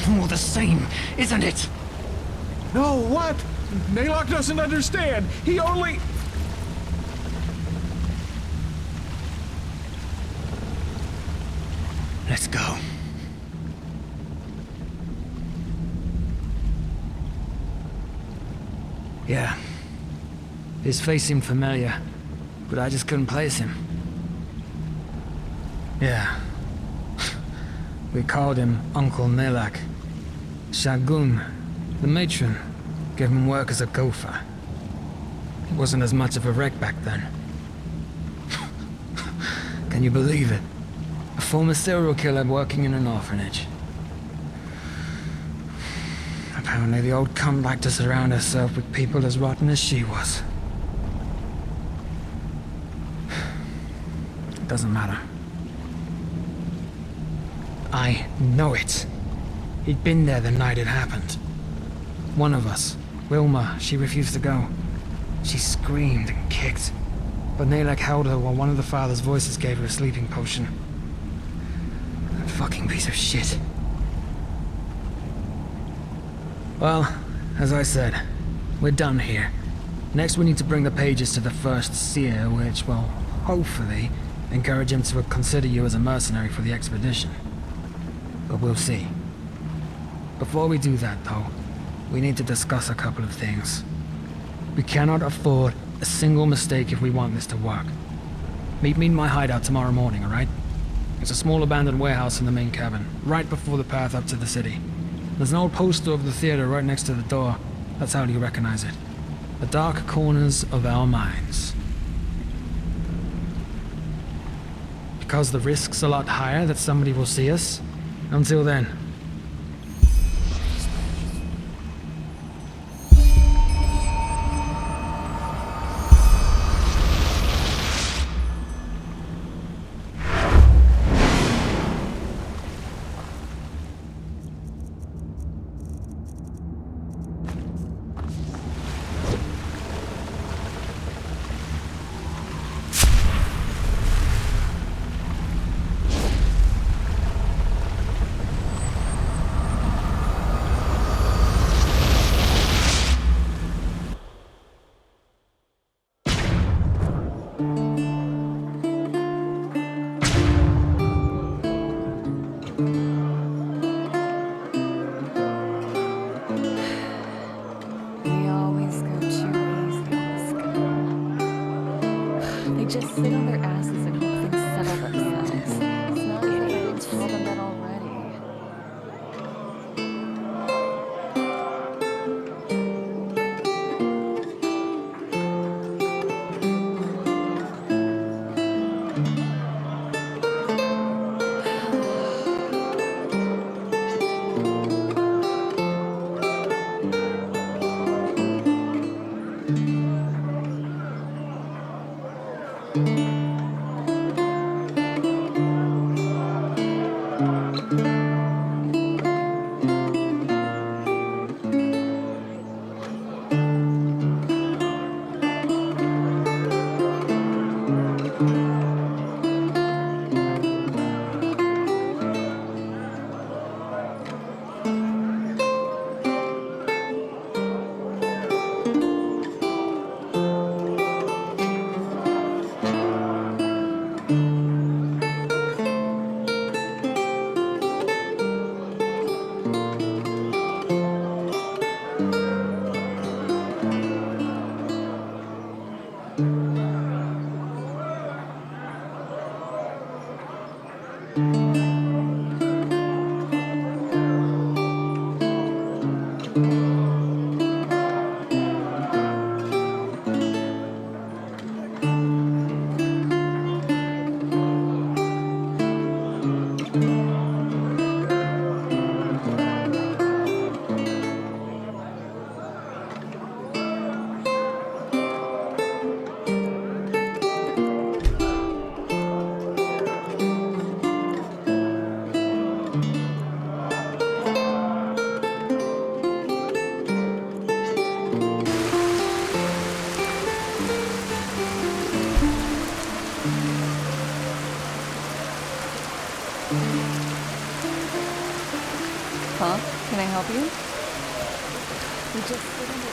[SPEAKER 6] All the same, isn't it?
[SPEAKER 4] No, what? Nalok doesn't understand. He only...
[SPEAKER 6] Let's go. Yeah. His face seemed familiar, but I just couldn't place him. Yeah. We called him Uncle Nalok. Shagun, the matron, gave him work as a gopher. He wasn't as much of a wreck back then. Can you believe it? A former serial killer working in an orphanage. Apparently the old cunt liked to surround herself with people as rotten as she was. It doesn't matter. I know it. He'd been there the night it happened. One of us, Wilma, she refused to go. She screamed and kicked, but Nalok held her while one of the father's voices gave her a sleeping potion. That fucking piece of shit. Well, as I said, we're done here. Next we need to bring the pages to the first seer, which will, hopefully, encourage him to consider you as a mercenary for the expedition. But we'll see. Before we do that, though, we need to discuss a couple of things. We cannot afford a single mistake if we want this to work. Meet me in my hideout tomorrow morning, alright? It's a small abandoned warehouse in the main cabin, right before the path up to the city. There's an old poster of the theater right next to the door. That's how you recognize it. The dark corners of our minds. Because the risk's a lot higher that somebody will see us. Until then.
[SPEAKER 9] Huh? Can I help you? We just sit under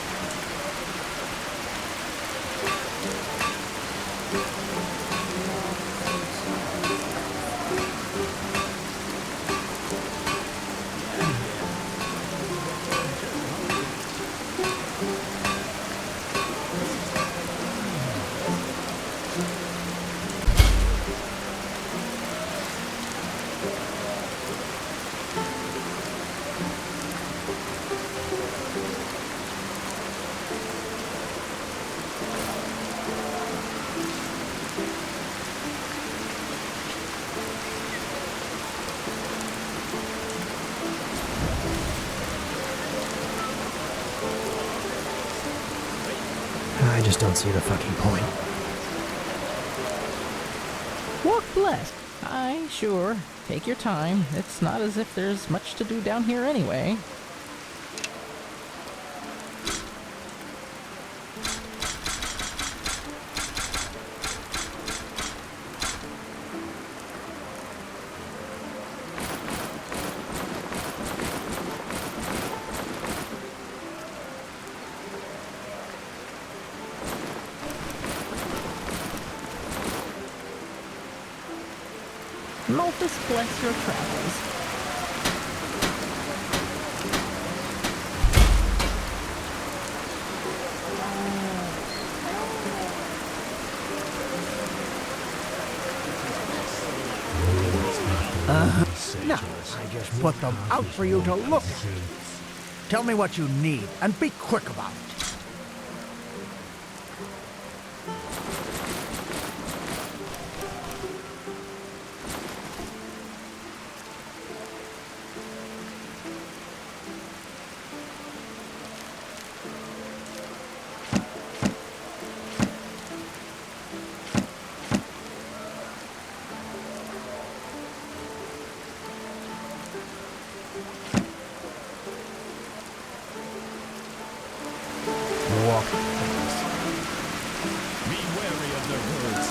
[SPEAKER 10] I just don't see the fucking point.
[SPEAKER 2] Walk blessed. Aye, sure. Take your time. It's not as if there's much to do down here anyway. Malthus bless your travels.
[SPEAKER 4] No, I just put them out for you to look at. Tell me what you need, and be quick about it.
[SPEAKER 10] Walk.
[SPEAKER 3] Be wary of their words.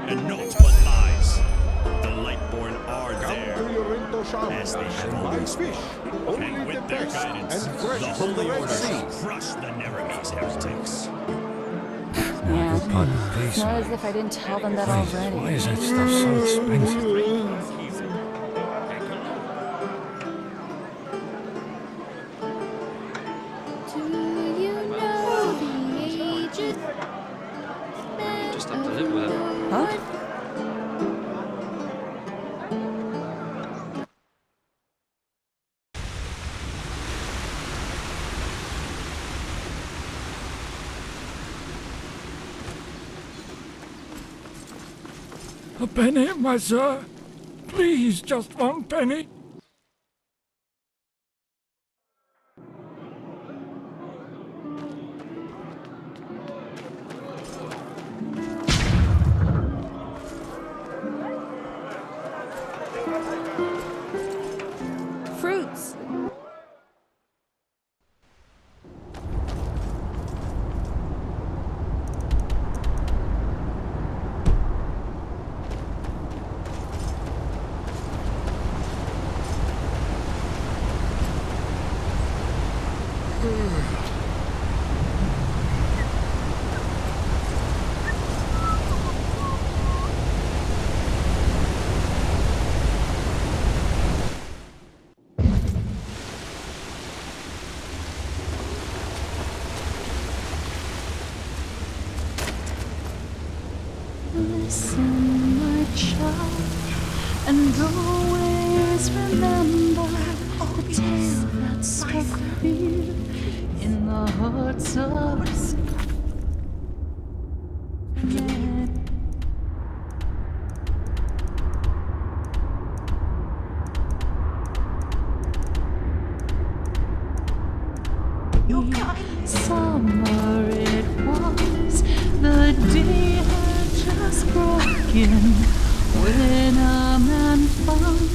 [SPEAKER 3] And naught but lies. The Lightborn are there, as they have always been. And with their guidance, the Holy Order shall crush the Neramis heretics.
[SPEAKER 9] Yeah. It's not as if I didn't tell them that already.
[SPEAKER 5] Why is that stuff so expensive?
[SPEAKER 7] Do you know the aged
[SPEAKER 6] Just have to live with it.
[SPEAKER 9] Huh?
[SPEAKER 5] A penny, my sir? Please, just 1 penny.
[SPEAKER 9] Fruits. Listen, my child, and always remember the tale that struck fear in the hearts of
[SPEAKER 2] Summer it was, the day had just broken, when a man found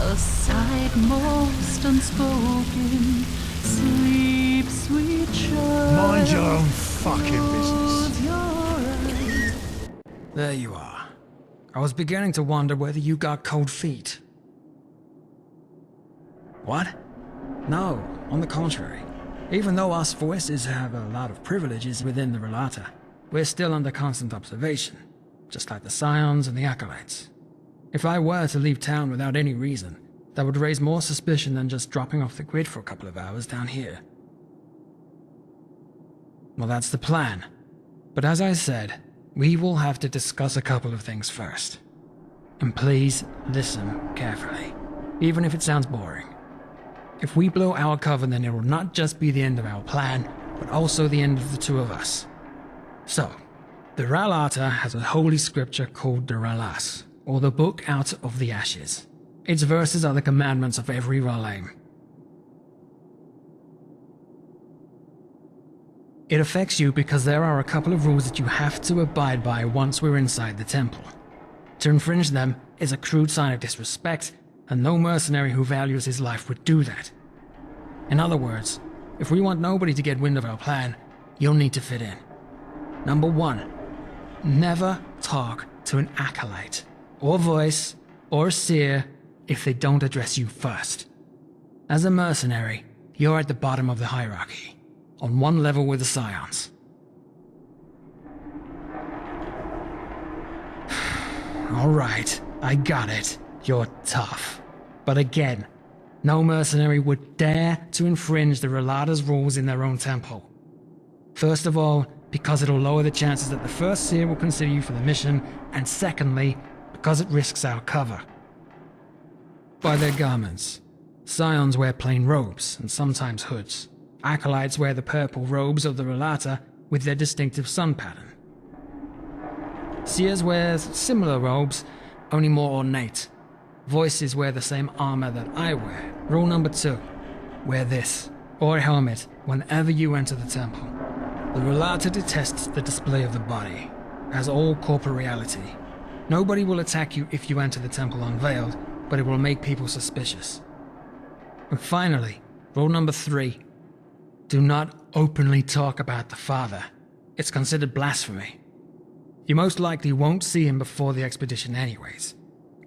[SPEAKER 2] a sight most unspoken. Sleep, sweet child.
[SPEAKER 4] Mind your own fucking business.
[SPEAKER 2] Close your eyes.
[SPEAKER 6] There you are. I was beginning to wonder whether you got cold feet. What? No, on the contrary. Even though us voices have a lot of privileges within the Relata, we're still under constant observation, just like the Scions and the Acolytes. If I were to leave town without any reason, that would raise more suspicion than just dropping off the grid for a couple of hours down here. Well, that's the plan. But as I said, we will have to discuss a couple of things first. And please listen carefully, even if it sounds boring. If we blow our cover, then it will not just be the end of our plan, but also the end of the two of us. So, the Relata has a holy scripture called the Relas, or the Book Out of the Ashes. Its verses are the commandments of every Relaim. It affects you because there are a couple of rules that you have to abide by once we're inside the temple. To infringe them is a crude sign of disrespect, and no mercenary who values his life would do that. In other words, if we want nobody to get wind of our plan, you'll need to fit in. Number 1, never talk to an acolyte, or voice, or seer if they don't address you first. As a mercenary, you're at the bottom of the hierarchy, on one level with the Scions. Alright, I got it. You're tough. But again, no mercenary would dare to infringe the Relata's rules in their own temple. First of all, because it'll lower the chances that the first seer will consider you for the mission, and secondly, because it risks our cover. By their garments, Scions wear plain robes and sometimes hoods. Acolytes wear the purple robes of the Relata with their distinctive sun pattern. Seers wear similar robes, only more ornate. Voices wear the same armor that I wear. Rule number 2, wear this, or a helmet, whenever you enter the temple. The Relata detests the display of the body, as all corporeality. Nobody will attack you if you enter the temple unveiled, but it will make people suspicious. And finally, rule number 3, do not openly talk about the Father. It's considered blasphemy. You most likely won't see him before the expedition anyways.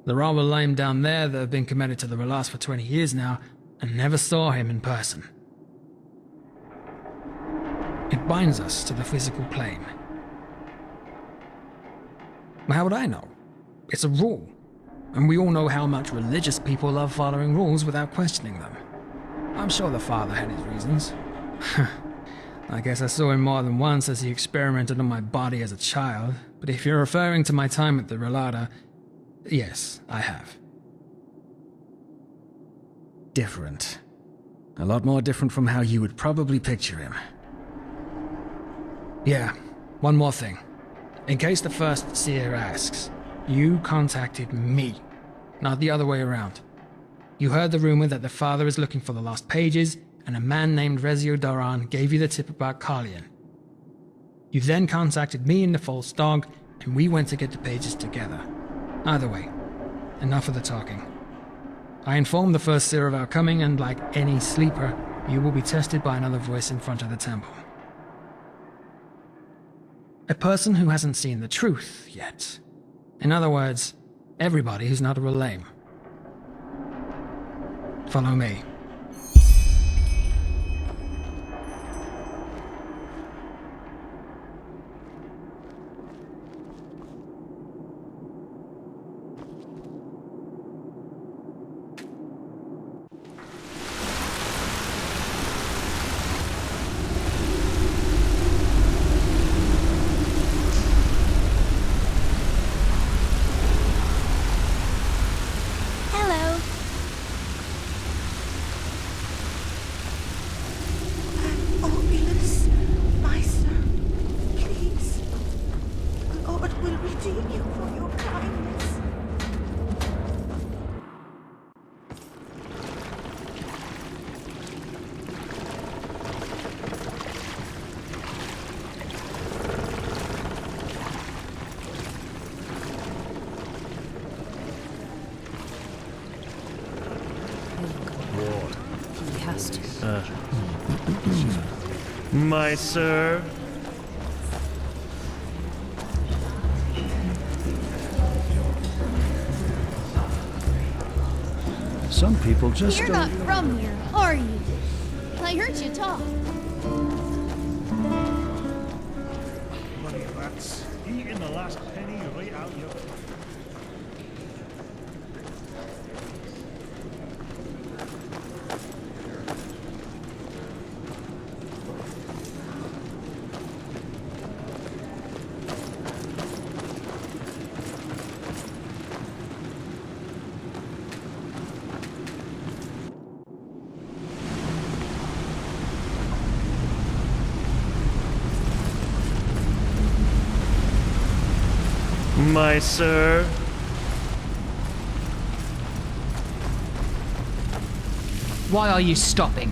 [SPEAKER 6] There are Relaim down there that have been committed to the Relas for 20 years now and never saw him in person. It binds us to the physical plane. How would I know? It's a rule, and we all know how much religious people love following rules without questioning them. I'm sure the Father had his reasons. I guess I saw him more than once as he experimented on my body as a child, but if you're referring to my time at the Relata, yes, I have. Different. A lot more different from how you would probably picture him. Yeah, one more thing. In case the first seer asks, you contacted me, not the other way around. You heard the rumor that the Father is looking for the lost pages, and a man named Rezio Doran gave you the tip about Carlian. You then contacted me and the false dog, and we went to get the pages together. Either way, enough of the talking. I informed the first seer of our coming, and like any sleeper, you will be tested by another voice in front of the temple. A person who hasn't seen the truth yet. In other words, everybody who's not a Relaim. Follow me.
[SPEAKER 3] My sir.
[SPEAKER 10] Some people just
[SPEAKER 7] You're not from here, are you? I heard you talk.
[SPEAKER 3] Money rats. Eating the last penny right out your... My sir.
[SPEAKER 11] Why are you stopping?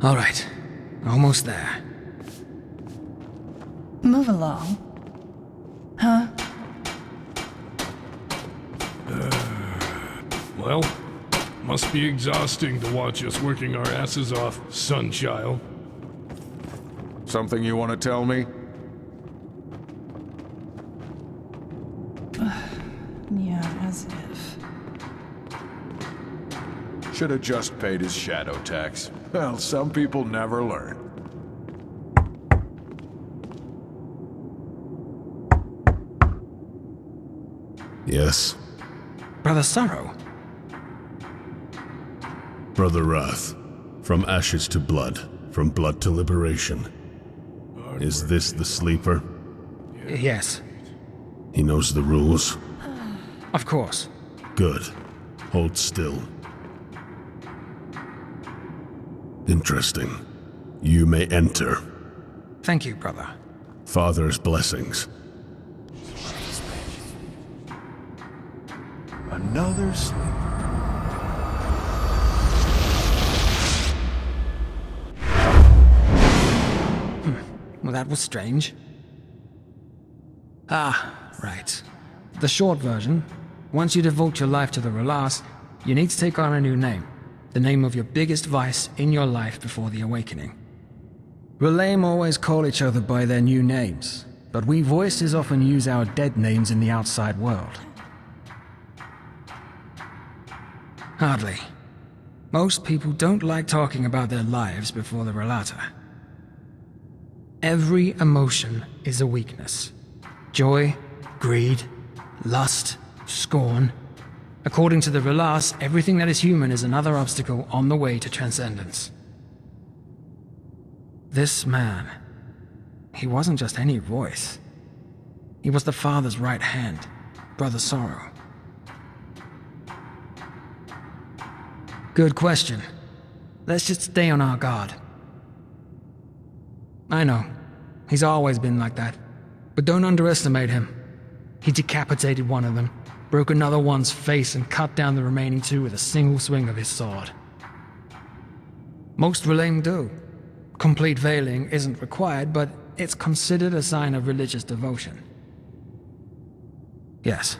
[SPEAKER 6] All right. Almost there.
[SPEAKER 9] Move along. Huh?
[SPEAKER 5] Well, must be exhausting to watch us working our asses off, Sunchild.
[SPEAKER 4] Something you want to tell me?
[SPEAKER 9] Yeah, as if.
[SPEAKER 4] Should have just paid his shadow tax. Well, some people never learn.
[SPEAKER 12] Yes,
[SPEAKER 6] Brother Sorrow.
[SPEAKER 12] Brother Wrath. From ashes to blood, from blood to liberation. Is this the sleeper?
[SPEAKER 6] Yes,
[SPEAKER 12] He knows the rules?
[SPEAKER 6] of course.
[SPEAKER 12] Good. Hold still. Interesting. You may enter.
[SPEAKER 6] Thank you, brother.
[SPEAKER 12] Father's blessings.
[SPEAKER 4] Another sleeper.
[SPEAKER 6] Well, that was strange. Ah, right. The short version. Once you devote your life to the Relas, you need to take on a new name. The name of your biggest vice in your life before the awakening. Relaim always call each other by their new names, but we voices often use our dead names in the outside world. Hardly. Most people don't like talking about their lives before the Relata. Every emotion is a weakness. Joy, greed, lust, scorn. According to the Relas, everything that is human is another obstacle on the way to transcendence. This man, he wasn't just any voice. He was the Father's right hand, Brother Sorrow. Good question. Let's just stay on our guard. I know, he's always been like that, but don't underestimate him. He decapitated one of them, broke another one's face, and cut down the remaining two with a single swing of his sword. Most Relaim do. Complete veiling isn't required, but it's considered a sign of religious devotion. Yes.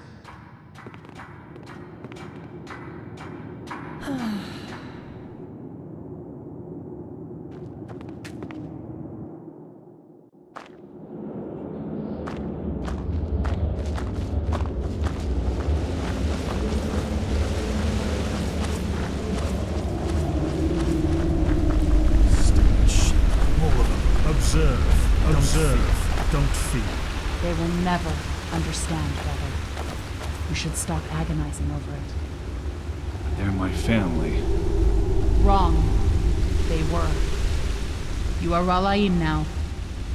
[SPEAKER 3] Observe, don't fear.
[SPEAKER 9] They will never understand, brother. You should stop agonizing over it.
[SPEAKER 13] They're my family.
[SPEAKER 9] Wrong. They were. You are Ralaim now,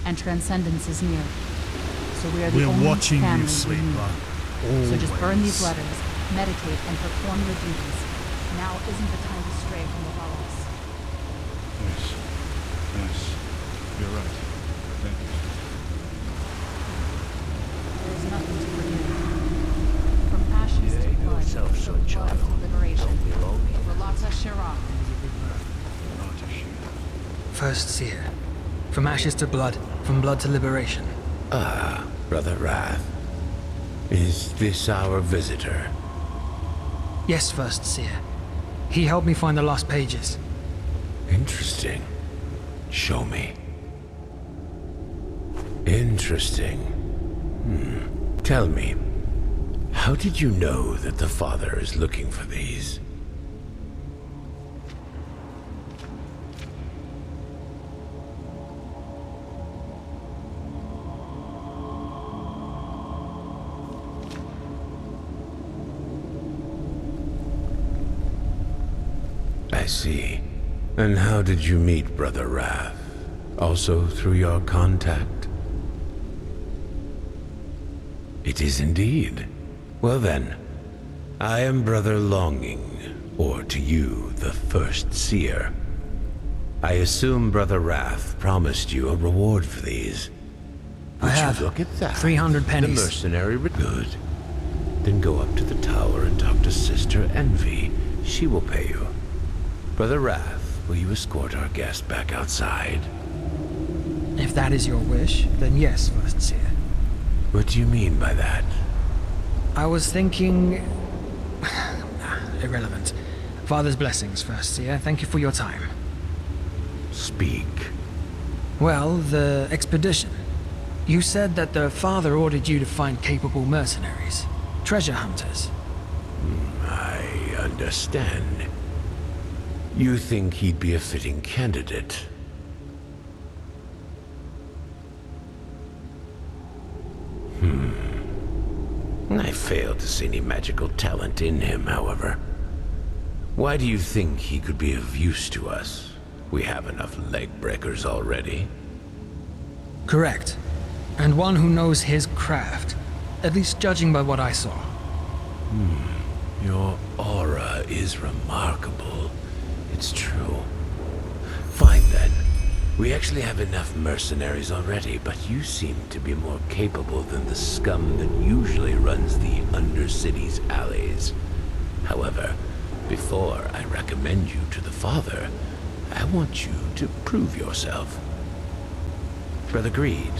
[SPEAKER 9] and transcendence is near. So we are the only
[SPEAKER 3] watching
[SPEAKER 9] family
[SPEAKER 3] you sleep,
[SPEAKER 9] need.
[SPEAKER 3] man.
[SPEAKER 9] So just burn these letters, meditate, and perform your duties. Now isn't the time to stray from the Valas.
[SPEAKER 13] Yes, you're right. Thank you.
[SPEAKER 9] There is nothing to forgive. From ashes to blood, from blood to liberation. Relata Shira.
[SPEAKER 6] First seer. From ashes to blood, from blood to liberation.
[SPEAKER 14] Brother Wrath, is this our visitor?
[SPEAKER 15] Yes, First Seer. He helped me find the lost pages.
[SPEAKER 14] Interesting. Show me. Interesting. Tell me, how did you know that the Father is looking for these? I see. And how did you meet Brother Wrath? Also through your contact? It is indeed. Well then, I am Brother Longing, or to you, the First Seer. I assume Brother Wrath promised you a reward for these.
[SPEAKER 15] I have.
[SPEAKER 14] Look at that.
[SPEAKER 15] 300 pennies.
[SPEAKER 14] The mercenary good. Then go up to the tower and talk to Sister Envy. She will pay you. Brother Wrath, will you escort our guest back outside?
[SPEAKER 15] If that is your wish, then yes, First Seer.
[SPEAKER 14] What do you mean by that?
[SPEAKER 15] I was thinking... irrelevant. Father's blessings, First Seer. Thank you for your time.
[SPEAKER 14] Speak.
[SPEAKER 15] Well, the expedition. You said that the Father ordered you to find capable mercenaries. Treasure hunters.
[SPEAKER 14] I understand. You think he'd be a fitting candidate? I fail to see any magical talent in him, however. Why do you think he could be of use to us? We have enough leg breakers already.
[SPEAKER 15] Correct. And one who knows his craft. At least judging by what I saw.
[SPEAKER 14] Your aura is remarkable. It's true. Fine then. We actually have enough mercenaries already, but you seem to be more capable than the scum that usually runs the Undercity's alleys. However, before I recommend you to the Father, I want you to prove yourself. Brother Greed.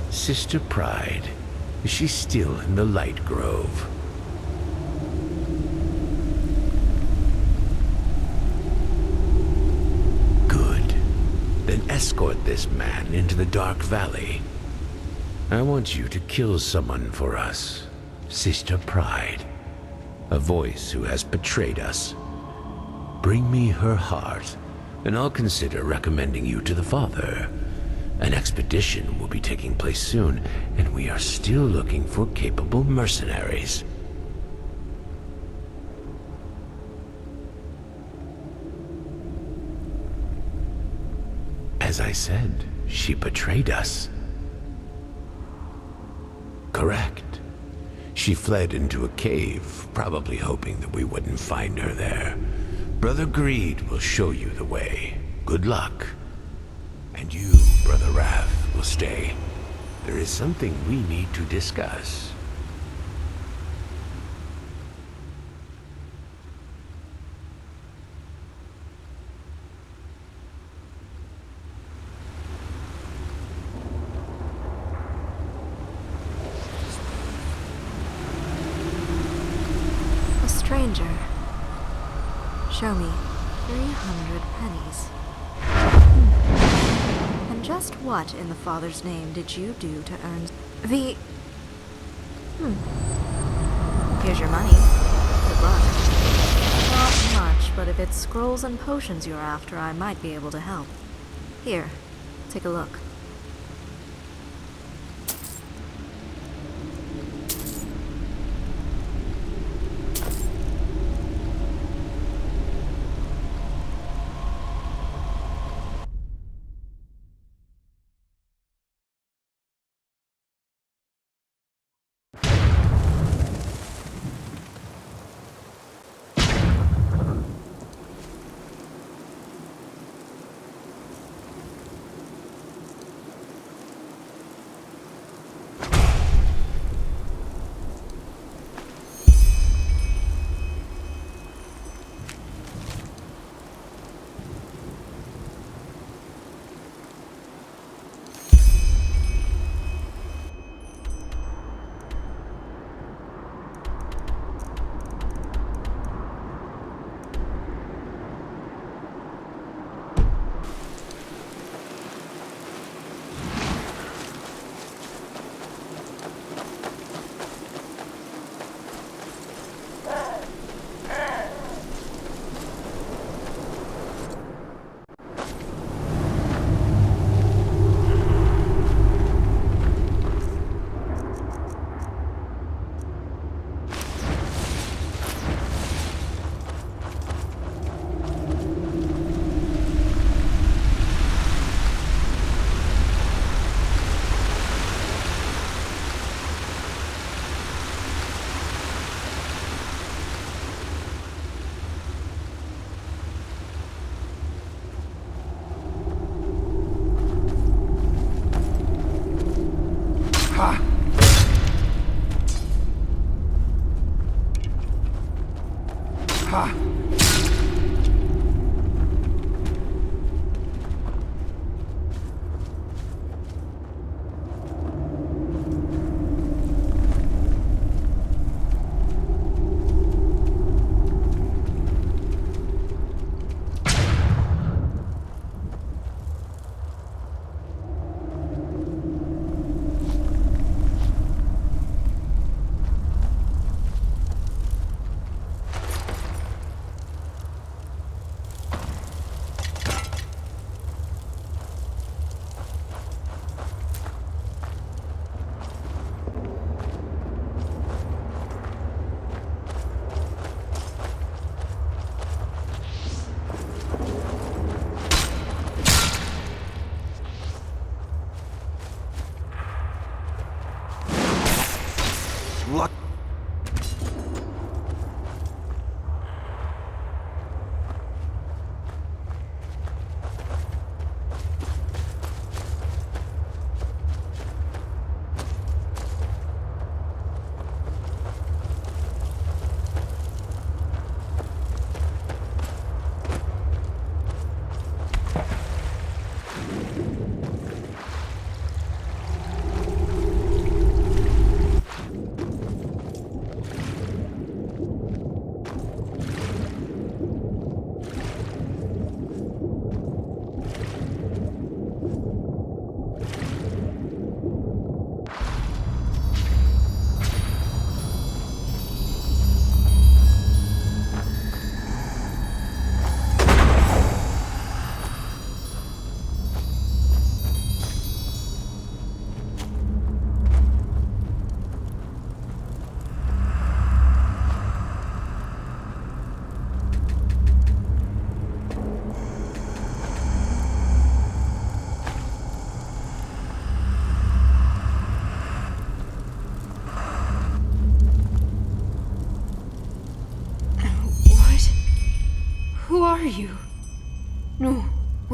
[SPEAKER 14] Sister Pride, is she still in the Light Grove? Then escort this man into the Dark Valley. I want you to kill someone for us. Sister Pride. A voice who has betrayed us. Bring me her heart, and I'll consider recommending you to the Father. An expedition will be taking place soon, and we are still looking for capable mercenaries. As I said, she betrayed us. Correct. She fled into a cave, probably hoping that we wouldn't find her there. Brother Greed will show you the way. Good luck. And you, Brother Wrath, will stay. There is something we need to discuss.
[SPEAKER 16] Stranger, show me 300 pennies. And just what in the Father's name did you do to earn the... Here's your money. Good luck. Not much, but if it's scrolls and potions you're after, I might be able to help. Here, take a look.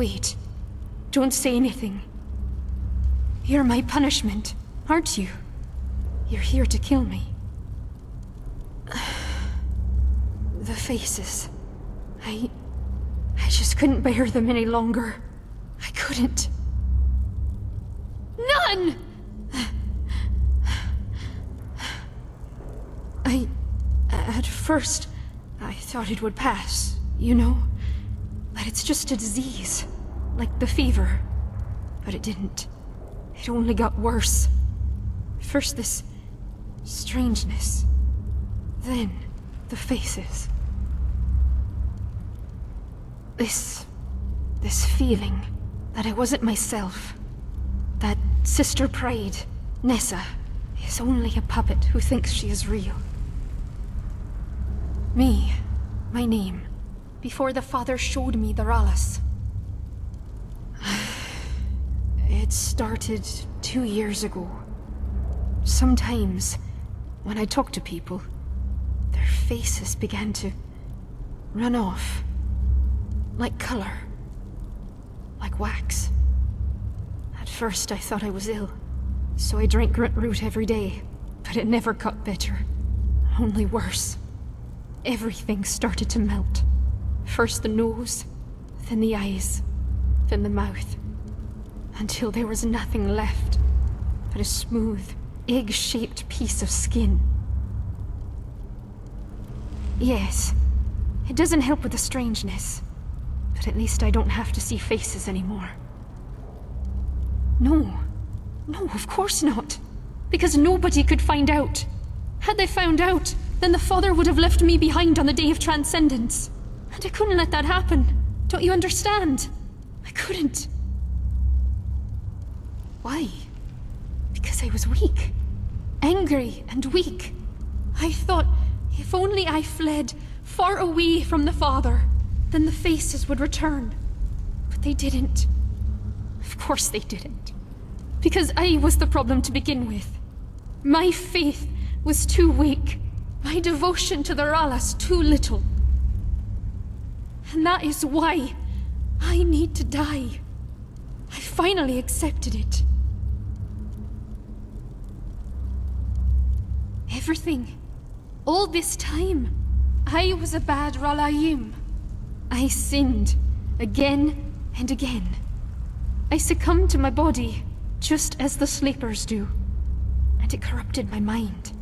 [SPEAKER 1] Wait. Don't say anything. You're my punishment, aren't you? You're here to kill me. The faces. I just couldn't bear them any longer. I couldn't. None! At first, I thought it would pass, you know? That it's just a disease, like the fever. But it didn't. It only got worse. First this strangeness. Then the faces. This feeling that I wasn't myself. That Sister Pride, Nessa, is only a puppet who thinks she is real. Me, my name, before the father showed me the Ralas. It started 2 years ago. Sometimes, when I talked to people, their faces began to run off. Like color. Like wax. At first I thought I was ill, so I drank root every day, but it never got better. Only worse. Everything started to melt. First the nose, then the eyes, then the mouth. Until there was nothing left but a smooth, egg-shaped piece of skin. Yes, it doesn't help with the strangeness, but at least I don't have to see faces anymore. No, of course not. Because nobody could find out. Had they found out, then the father would have left me behind on the day of transcendence. And I couldn't let that happen. Don't you understand? I couldn't. Why? Because I was weak. Angry and weak. I thought if only I fled far away from the father, then the faces would return. But they didn't. Of course they didn't. Because I was the problem to begin with. My faith was too weak. My devotion to the Ralas too little. And that is why I need to die. I finally accepted it. Everything. All this time, I was a bad Ralayim. I sinned again and again. I succumbed to my body, just as the sleepers do. And it corrupted my mind.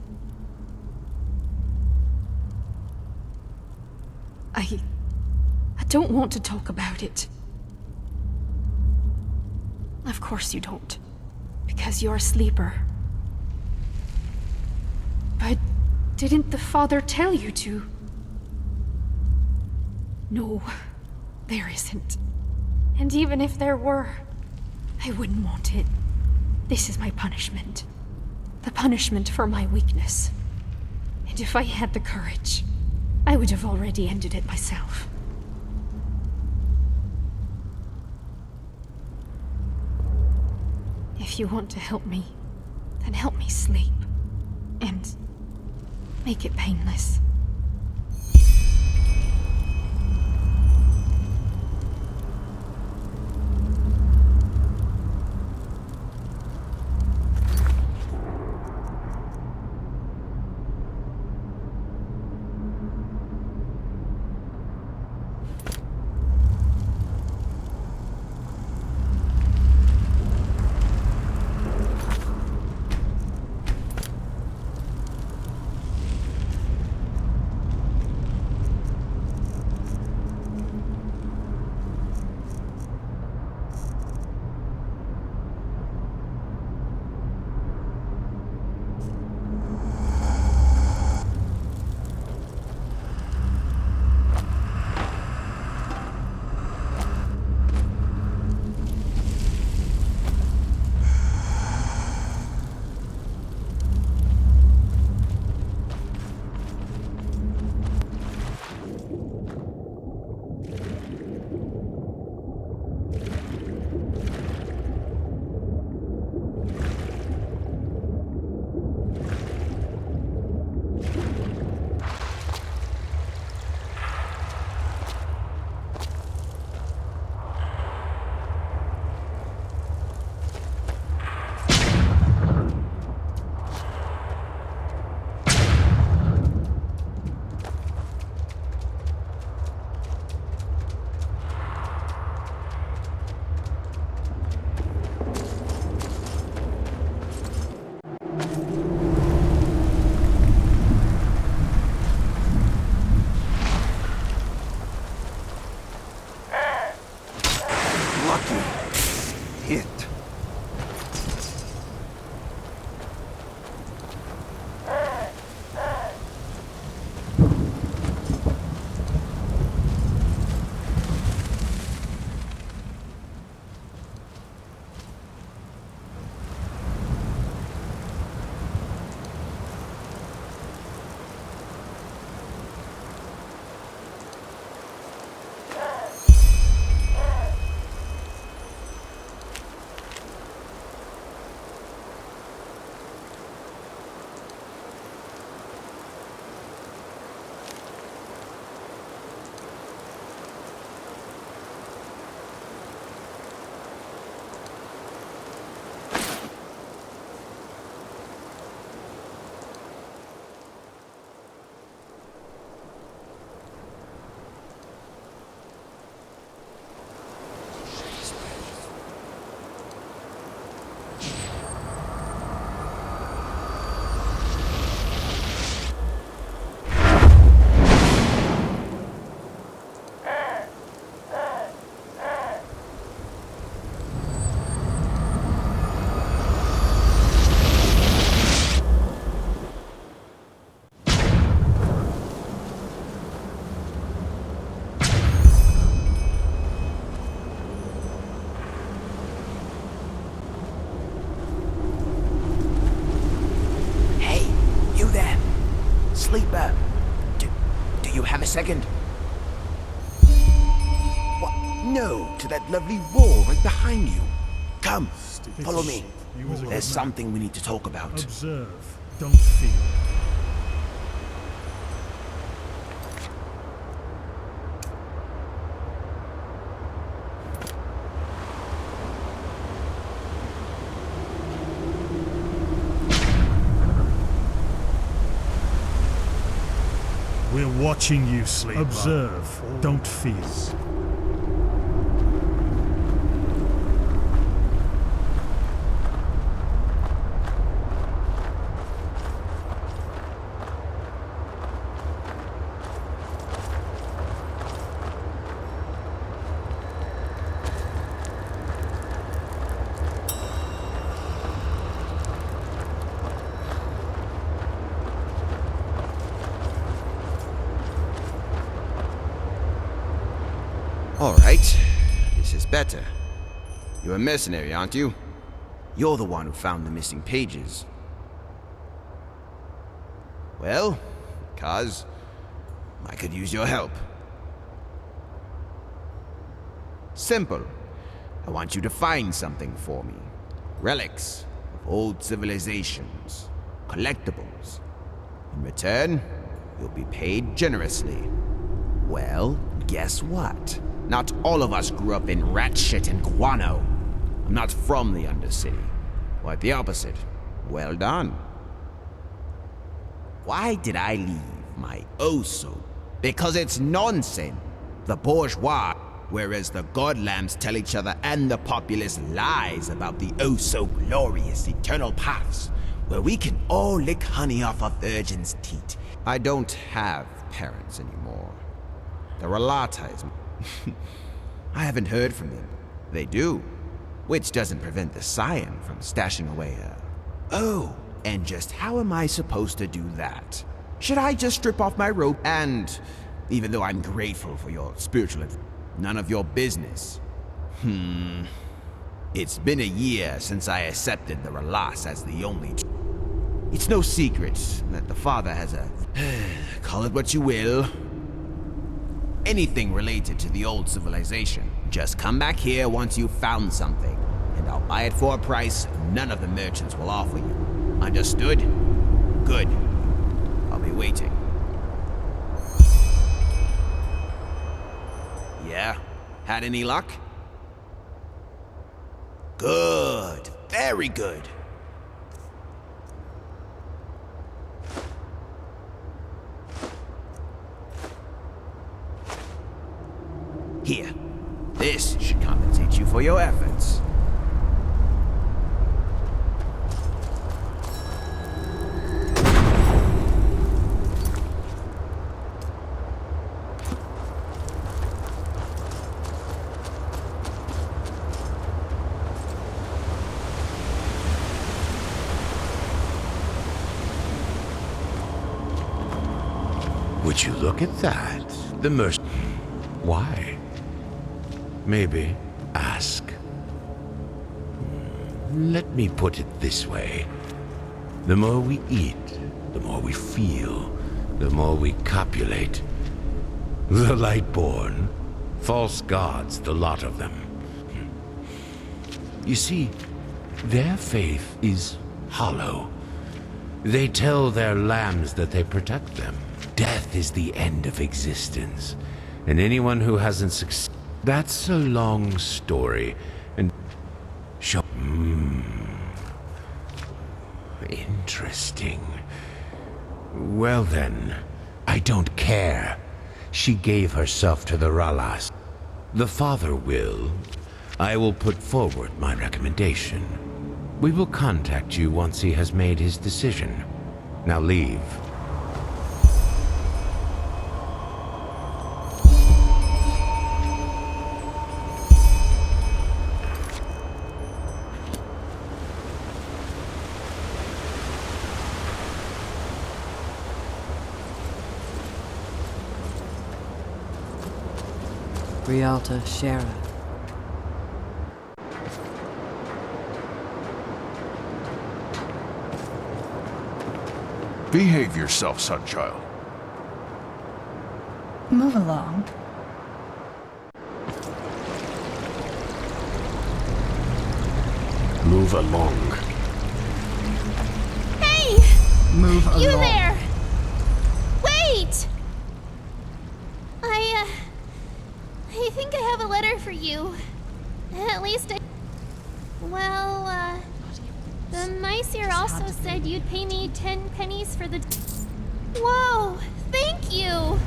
[SPEAKER 1] I don't want to talk about it. Of course you don't. Because you're a sleeper. But didn't the father tell you to? No, there isn't. And even if there were, I wouldn't want it. This is my punishment. The punishment for my weakness. And if I had the courage, I would have already ended it myself. If you want to help me, then help me sleep. And make it painless.
[SPEAKER 17] sleeper. Do you have a second? What? No, to that lovely wall right behind you. Come, follow me. There's something we need to talk about.
[SPEAKER 13] Observe, don't feel. We're watching you, sleeper. Observe, don't feel.
[SPEAKER 17] All right, this is better. You're a mercenary, aren't you? You're the one who found the missing pages. Well, cuz I could use your help. Simple. I want you to find something for me. Relics of old civilizations, collectibles. In return, you'll be paid generously. Well, guess what? Not all of us grew up in rat shit and guano. I'm not from the Undercity. Quite the opposite. Well done. Why did I leave my oh-so? Because it's nonsense. The bourgeois, whereas the godlambs tell each other and the populace lies about the oh-so-glorious eternal paths, where we can all lick honey off a virgin's teat. I don't have parents anymore. The Relatas. I haven't heard from them. They do. Which doesn't prevent the Scion from stashing away Oh, and just how am I supposed to do that? Should I just strip off my robe and, even though I'm grateful for your spiritual advice, none of your business? It's been a year since I accepted the Relas as the only It's no secret that the father has a, call it what you will, anything related to the old civilization. Just come back here once you've found something, and I'll buy it for a price none of the merchants will offer you. Understood? Good. I'll be waiting. Yeah? Had any luck? Good. Very good. Here. This should compensate you for your efforts.
[SPEAKER 14] Would you look at that? The mercy. Why? Maybe ask. Let me put it this way. The more we eat, the more we feel, the more we copulate. The Lightborn, false gods, the lot of them. You see, their faith is hollow. They tell their lambs that they protect them. Death is the end of existence, and anyone who hasn't succeeded. That's a long story, and show. Interesting. Well then, I don't care. She gave herself to the Ralas. The father will. I will put forward my recommendation. We will contact you once he has made his decision. Now leave.
[SPEAKER 18] Rialta Shara.
[SPEAKER 3] Behave yourself, son child.
[SPEAKER 19] Move along.
[SPEAKER 12] Move along.
[SPEAKER 7] Hey!
[SPEAKER 19] Move along.
[SPEAKER 7] You there! Wait! I think I have a letter for you. At least Well, the mice here also said you'd pay me 10 pennies for the... Whoa! Thank you!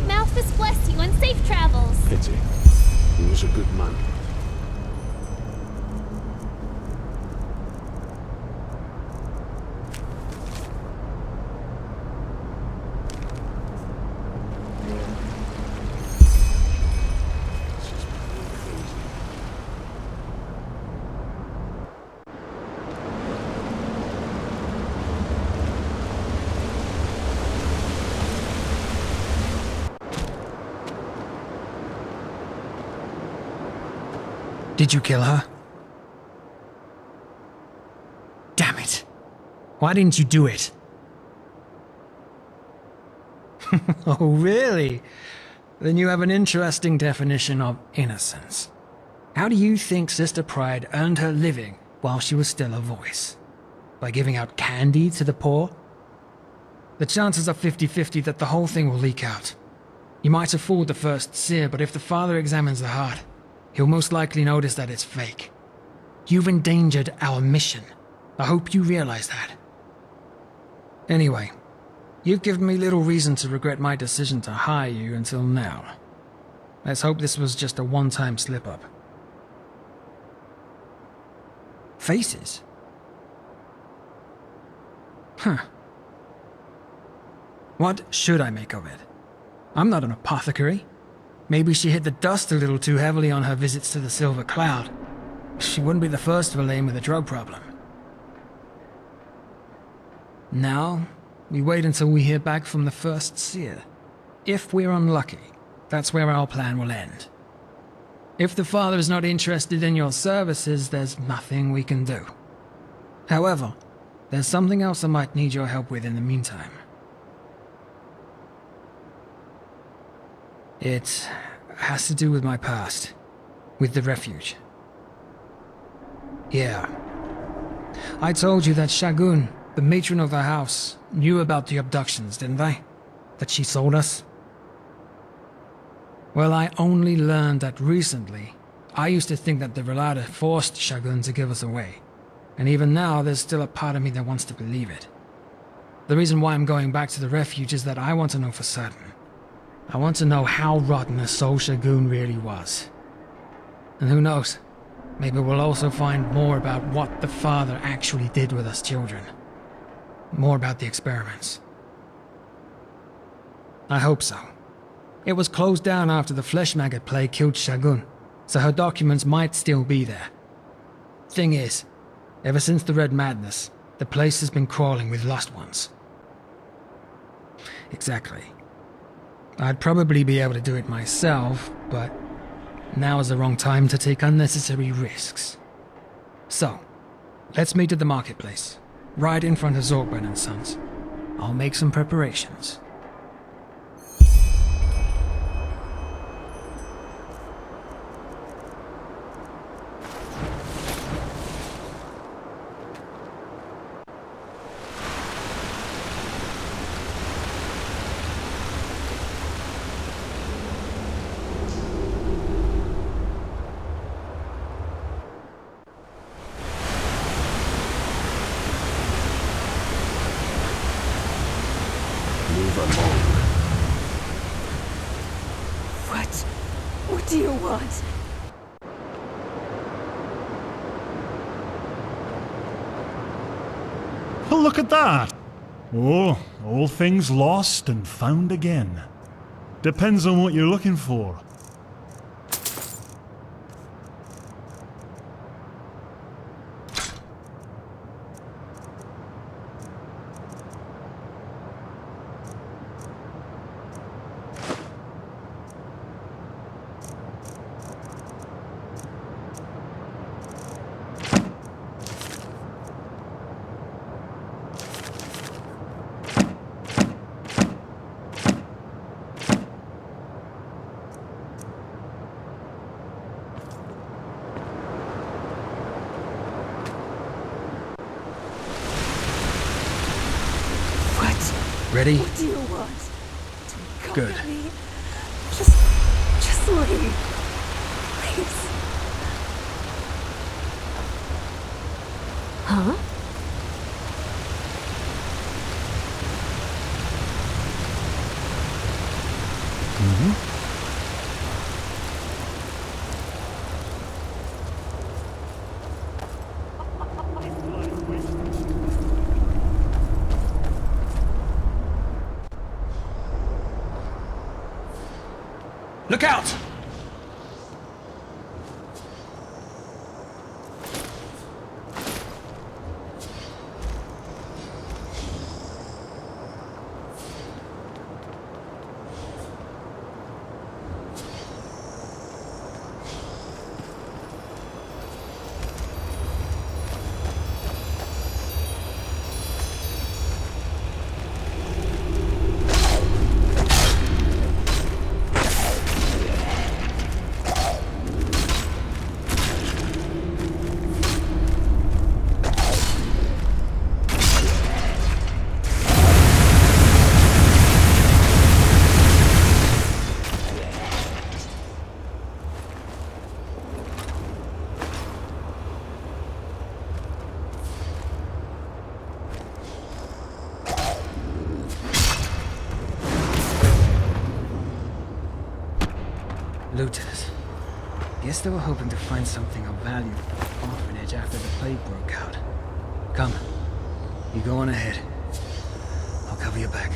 [SPEAKER 7] Malthus bless you and safe travels!
[SPEAKER 12] Pity. He was a good man.
[SPEAKER 15] Did you kill her? Damn it. Why didn't you do it? Oh, really? Then you have an interesting definition of innocence. How do you think Sister Pride earned her living while she was still a voice? By giving out candy to the poor? The chances are 50-50 that the whole thing will leak out. You might have fooled the first seer, but if the father examines the heart, he'll most likely notice that it's fake. You've endangered our mission. I hope you realize that. Anyway, you've given me little reason to regret my decision to hire you until now. Let's hope this was just a one-time slip-up. Faces? Huh. What should I make of it? I'm not an apothecary. Maybe she hit the dust a little too heavily on her visits to the Silver Cloud. She wouldn't be the first Verlaine with a drug problem. Now, we wait until we hear back from the first seer. If we're unlucky, that's where our plan will end. If the father is not interested in your services, there's nothing we can do. However, there's something else I might need your help with in the meantime. It has to do with my past, with the refuge. Yeah. I told you that Shagun, the matron of the house, knew about the abductions, didn't I? That she sold us? Well, I only learned that recently. I used to think that the Relata forced Shagun to give us away. And even now, there's still a part of me that wants to believe it. The reason why I'm going back to the refuge is that I want to know for certain. I want to know how rotten a soul Shagun really was. And who knows, maybe we'll also find more about what the father actually did with us children. More about the experiments. I hope so. It was closed down after the flesh maggot plague killed Shagun, so her documents might still be there. Thing is, ever since the Red Madness, the place has been crawling with lost ones. Exactly. I'd probably be able to do it myself, but now is the wrong time to take unnecessary risks. So, let's meet at the marketplace, right in front of Zorgben and Sons. I'll make some preparations.
[SPEAKER 19] What do you want?
[SPEAKER 13] Oh, look at that! Oh, all things lost and found again. Depends on what you're looking for.
[SPEAKER 15] Ready?
[SPEAKER 19] What do you want? Come
[SPEAKER 15] Good.
[SPEAKER 19] at me. Just leave. Please. Huh?
[SPEAKER 15] Look out! Looters. Guess they were hoping to find something of value at the orphanage after the plague broke out. Come, you go on ahead. I'll cover your back.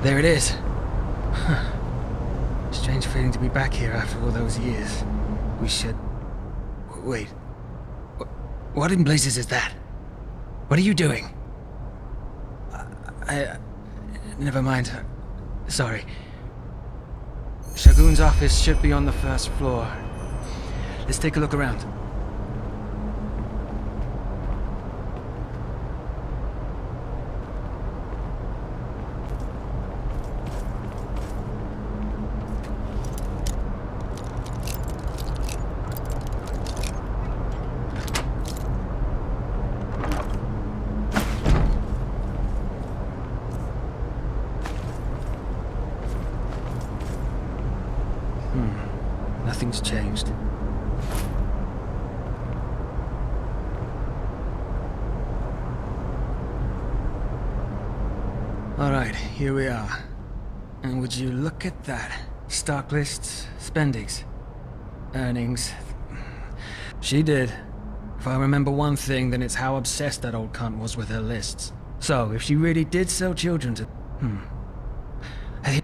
[SPEAKER 15] There it is. Huh. Strange feeling to be back here after all those years. We should... Wait. What in blazes is that? What are you doing? Never mind. Sorry. Shagun's office should be on the first floor. Let's take a look around. Nothing's changed. Alright, here we are. And would you look at that? Stock lists, spendings, earnings. She did. If I remember one thing, then it's how obsessed that old cunt was with her lists. So, if she really did sell children to... Hey,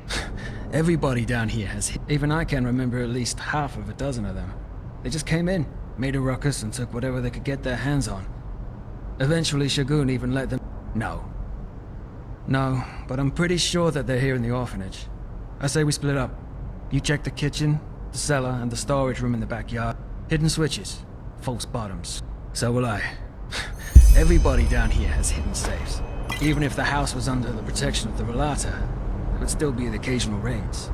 [SPEAKER 15] everybody down here has... Even I can remember at least half of a dozen of them. They just came in, made a ruckus, and took whatever they could get their hands on. Eventually, Shagun even let them... No, but I'm pretty sure that they're here in the orphanage. I say we split up. You check the kitchen, the cellar, and the storage room in the backyard. Hidden switches, false bottoms. So will I. Everybody down here has hidden safes. Even if the house was under the protection of the Relata, there would still be the occasional raids.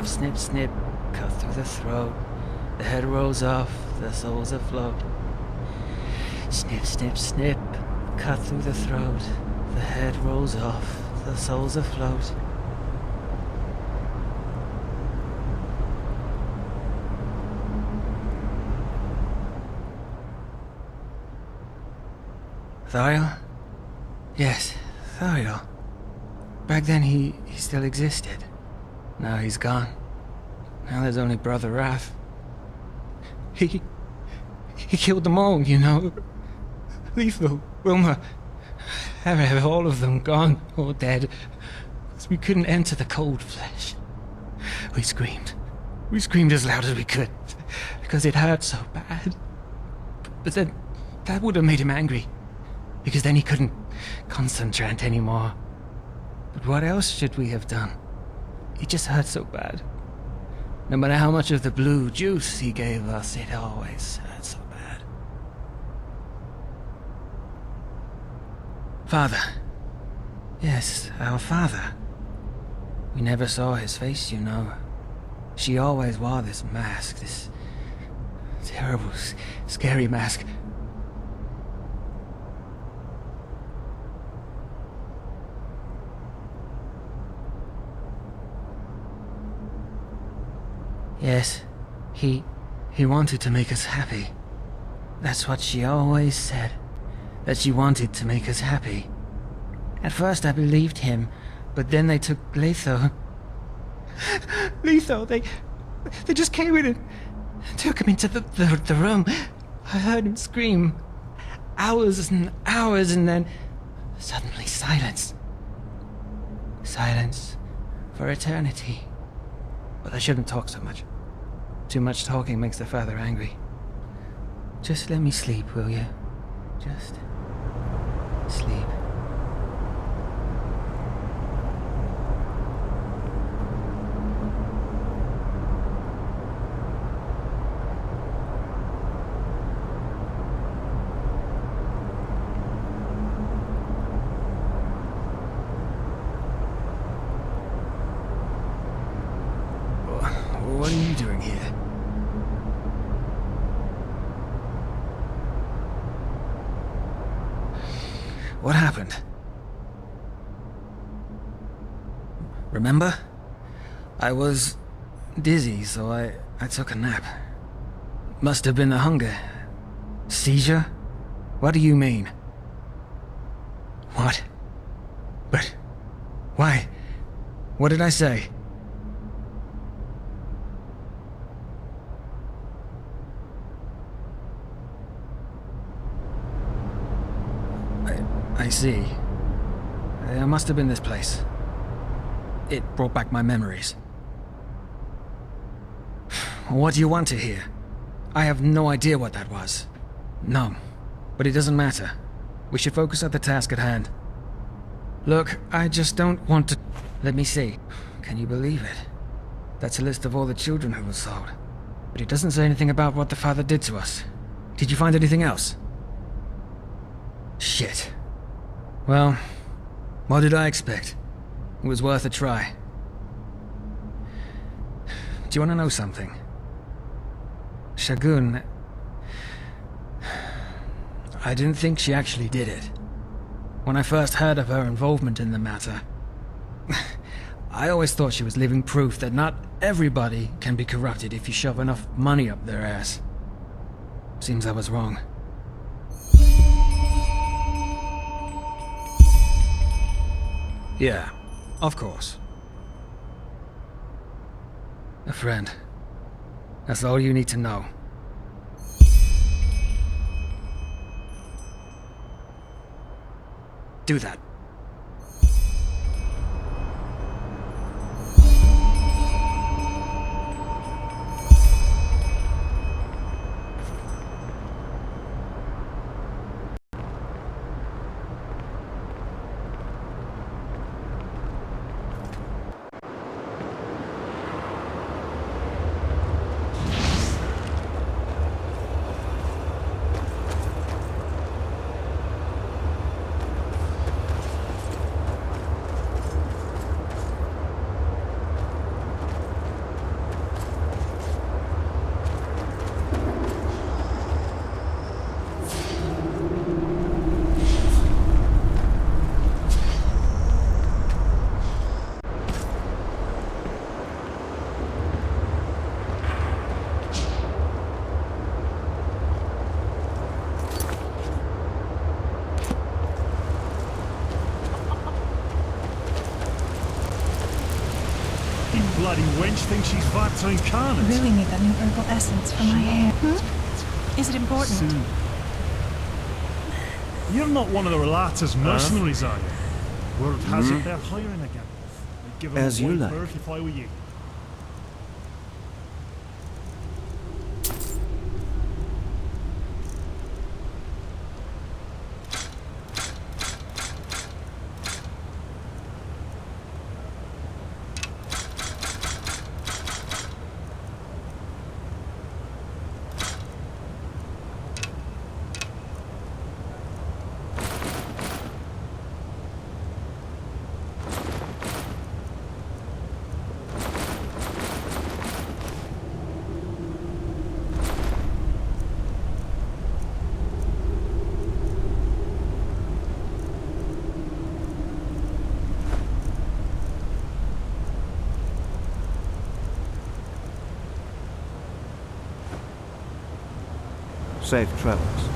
[SPEAKER 15] Snip, snip, snip, cut through the throat. The head rolls off, the soul's afloat. Snip, snip, snip, cut through the throat. The head rolls off, the soul's afloat. Thariel? Yes, Thariel. Back then he still existed. Now he's gone. Now there's only Brother Wrath. He killed them all, you know. Lethal, Wilma, have all of them gone or dead. Because we couldn't enter the cold flesh. We screamed. We screamed as loud as we could. Because it hurt so bad. But then, that would have made him angry. Because then he couldn't concentrate anymore. But what else should we have done? It just hurt so bad. No matter how much of the blue juice he gave us, it always hurt so bad. Father. Yes, our father. We never saw his face, you know. She always wore this mask, this terrible, scary mask. Yes, he wanted to make us happy. That's what she always said, that she wanted to make us happy. At first I believed him, but then they took Letho. Letho, they just came in and took him into the room. I heard him scream. Hours and hours, and then suddenly silence. Silence for eternity. But I shouldn't talk so much. Too much talking makes the father angry. Just let me sleep, will you? Just sleep. What are you doing here? What happened? Remember? I was dizzy, so I took a nap. Must have been the hunger. Seizure? What do you mean? What? But why? What did I say? I see. It must have been this place. It brought back my memories. What do you want to hear? I have no idea what that was. No, but it doesn't matter. We should focus on the task at hand. Look, I just don't want to... Let me see. Can you believe it? That's a list of all the children who were sold. But it doesn't say anything about what the father did to us. Did you find anything else? Shit. Well, what did I expect? It was worth a try. Do you want to know something? Shagun... I didn't think she actually did it. When I first heard of her involvement in the matter, I always thought she was living proof that not everybody can be corrupted if you shove enough money up their ass. Seems I was wrong. Yeah, of course. A friend. That's all you need to know. Do that.
[SPEAKER 13] bloody wench thinks she's Vata incarnate.
[SPEAKER 20] Really need that new herbal essence for my hair. Is it important?
[SPEAKER 13] Soon. You're not one of the Relata's mercenaries, are you? Word has it they're hiring again. I'd give them
[SPEAKER 10] As
[SPEAKER 13] a
[SPEAKER 10] you
[SPEAKER 13] wide
[SPEAKER 10] like.
[SPEAKER 13] berth if I were you.
[SPEAKER 10] Safe travels.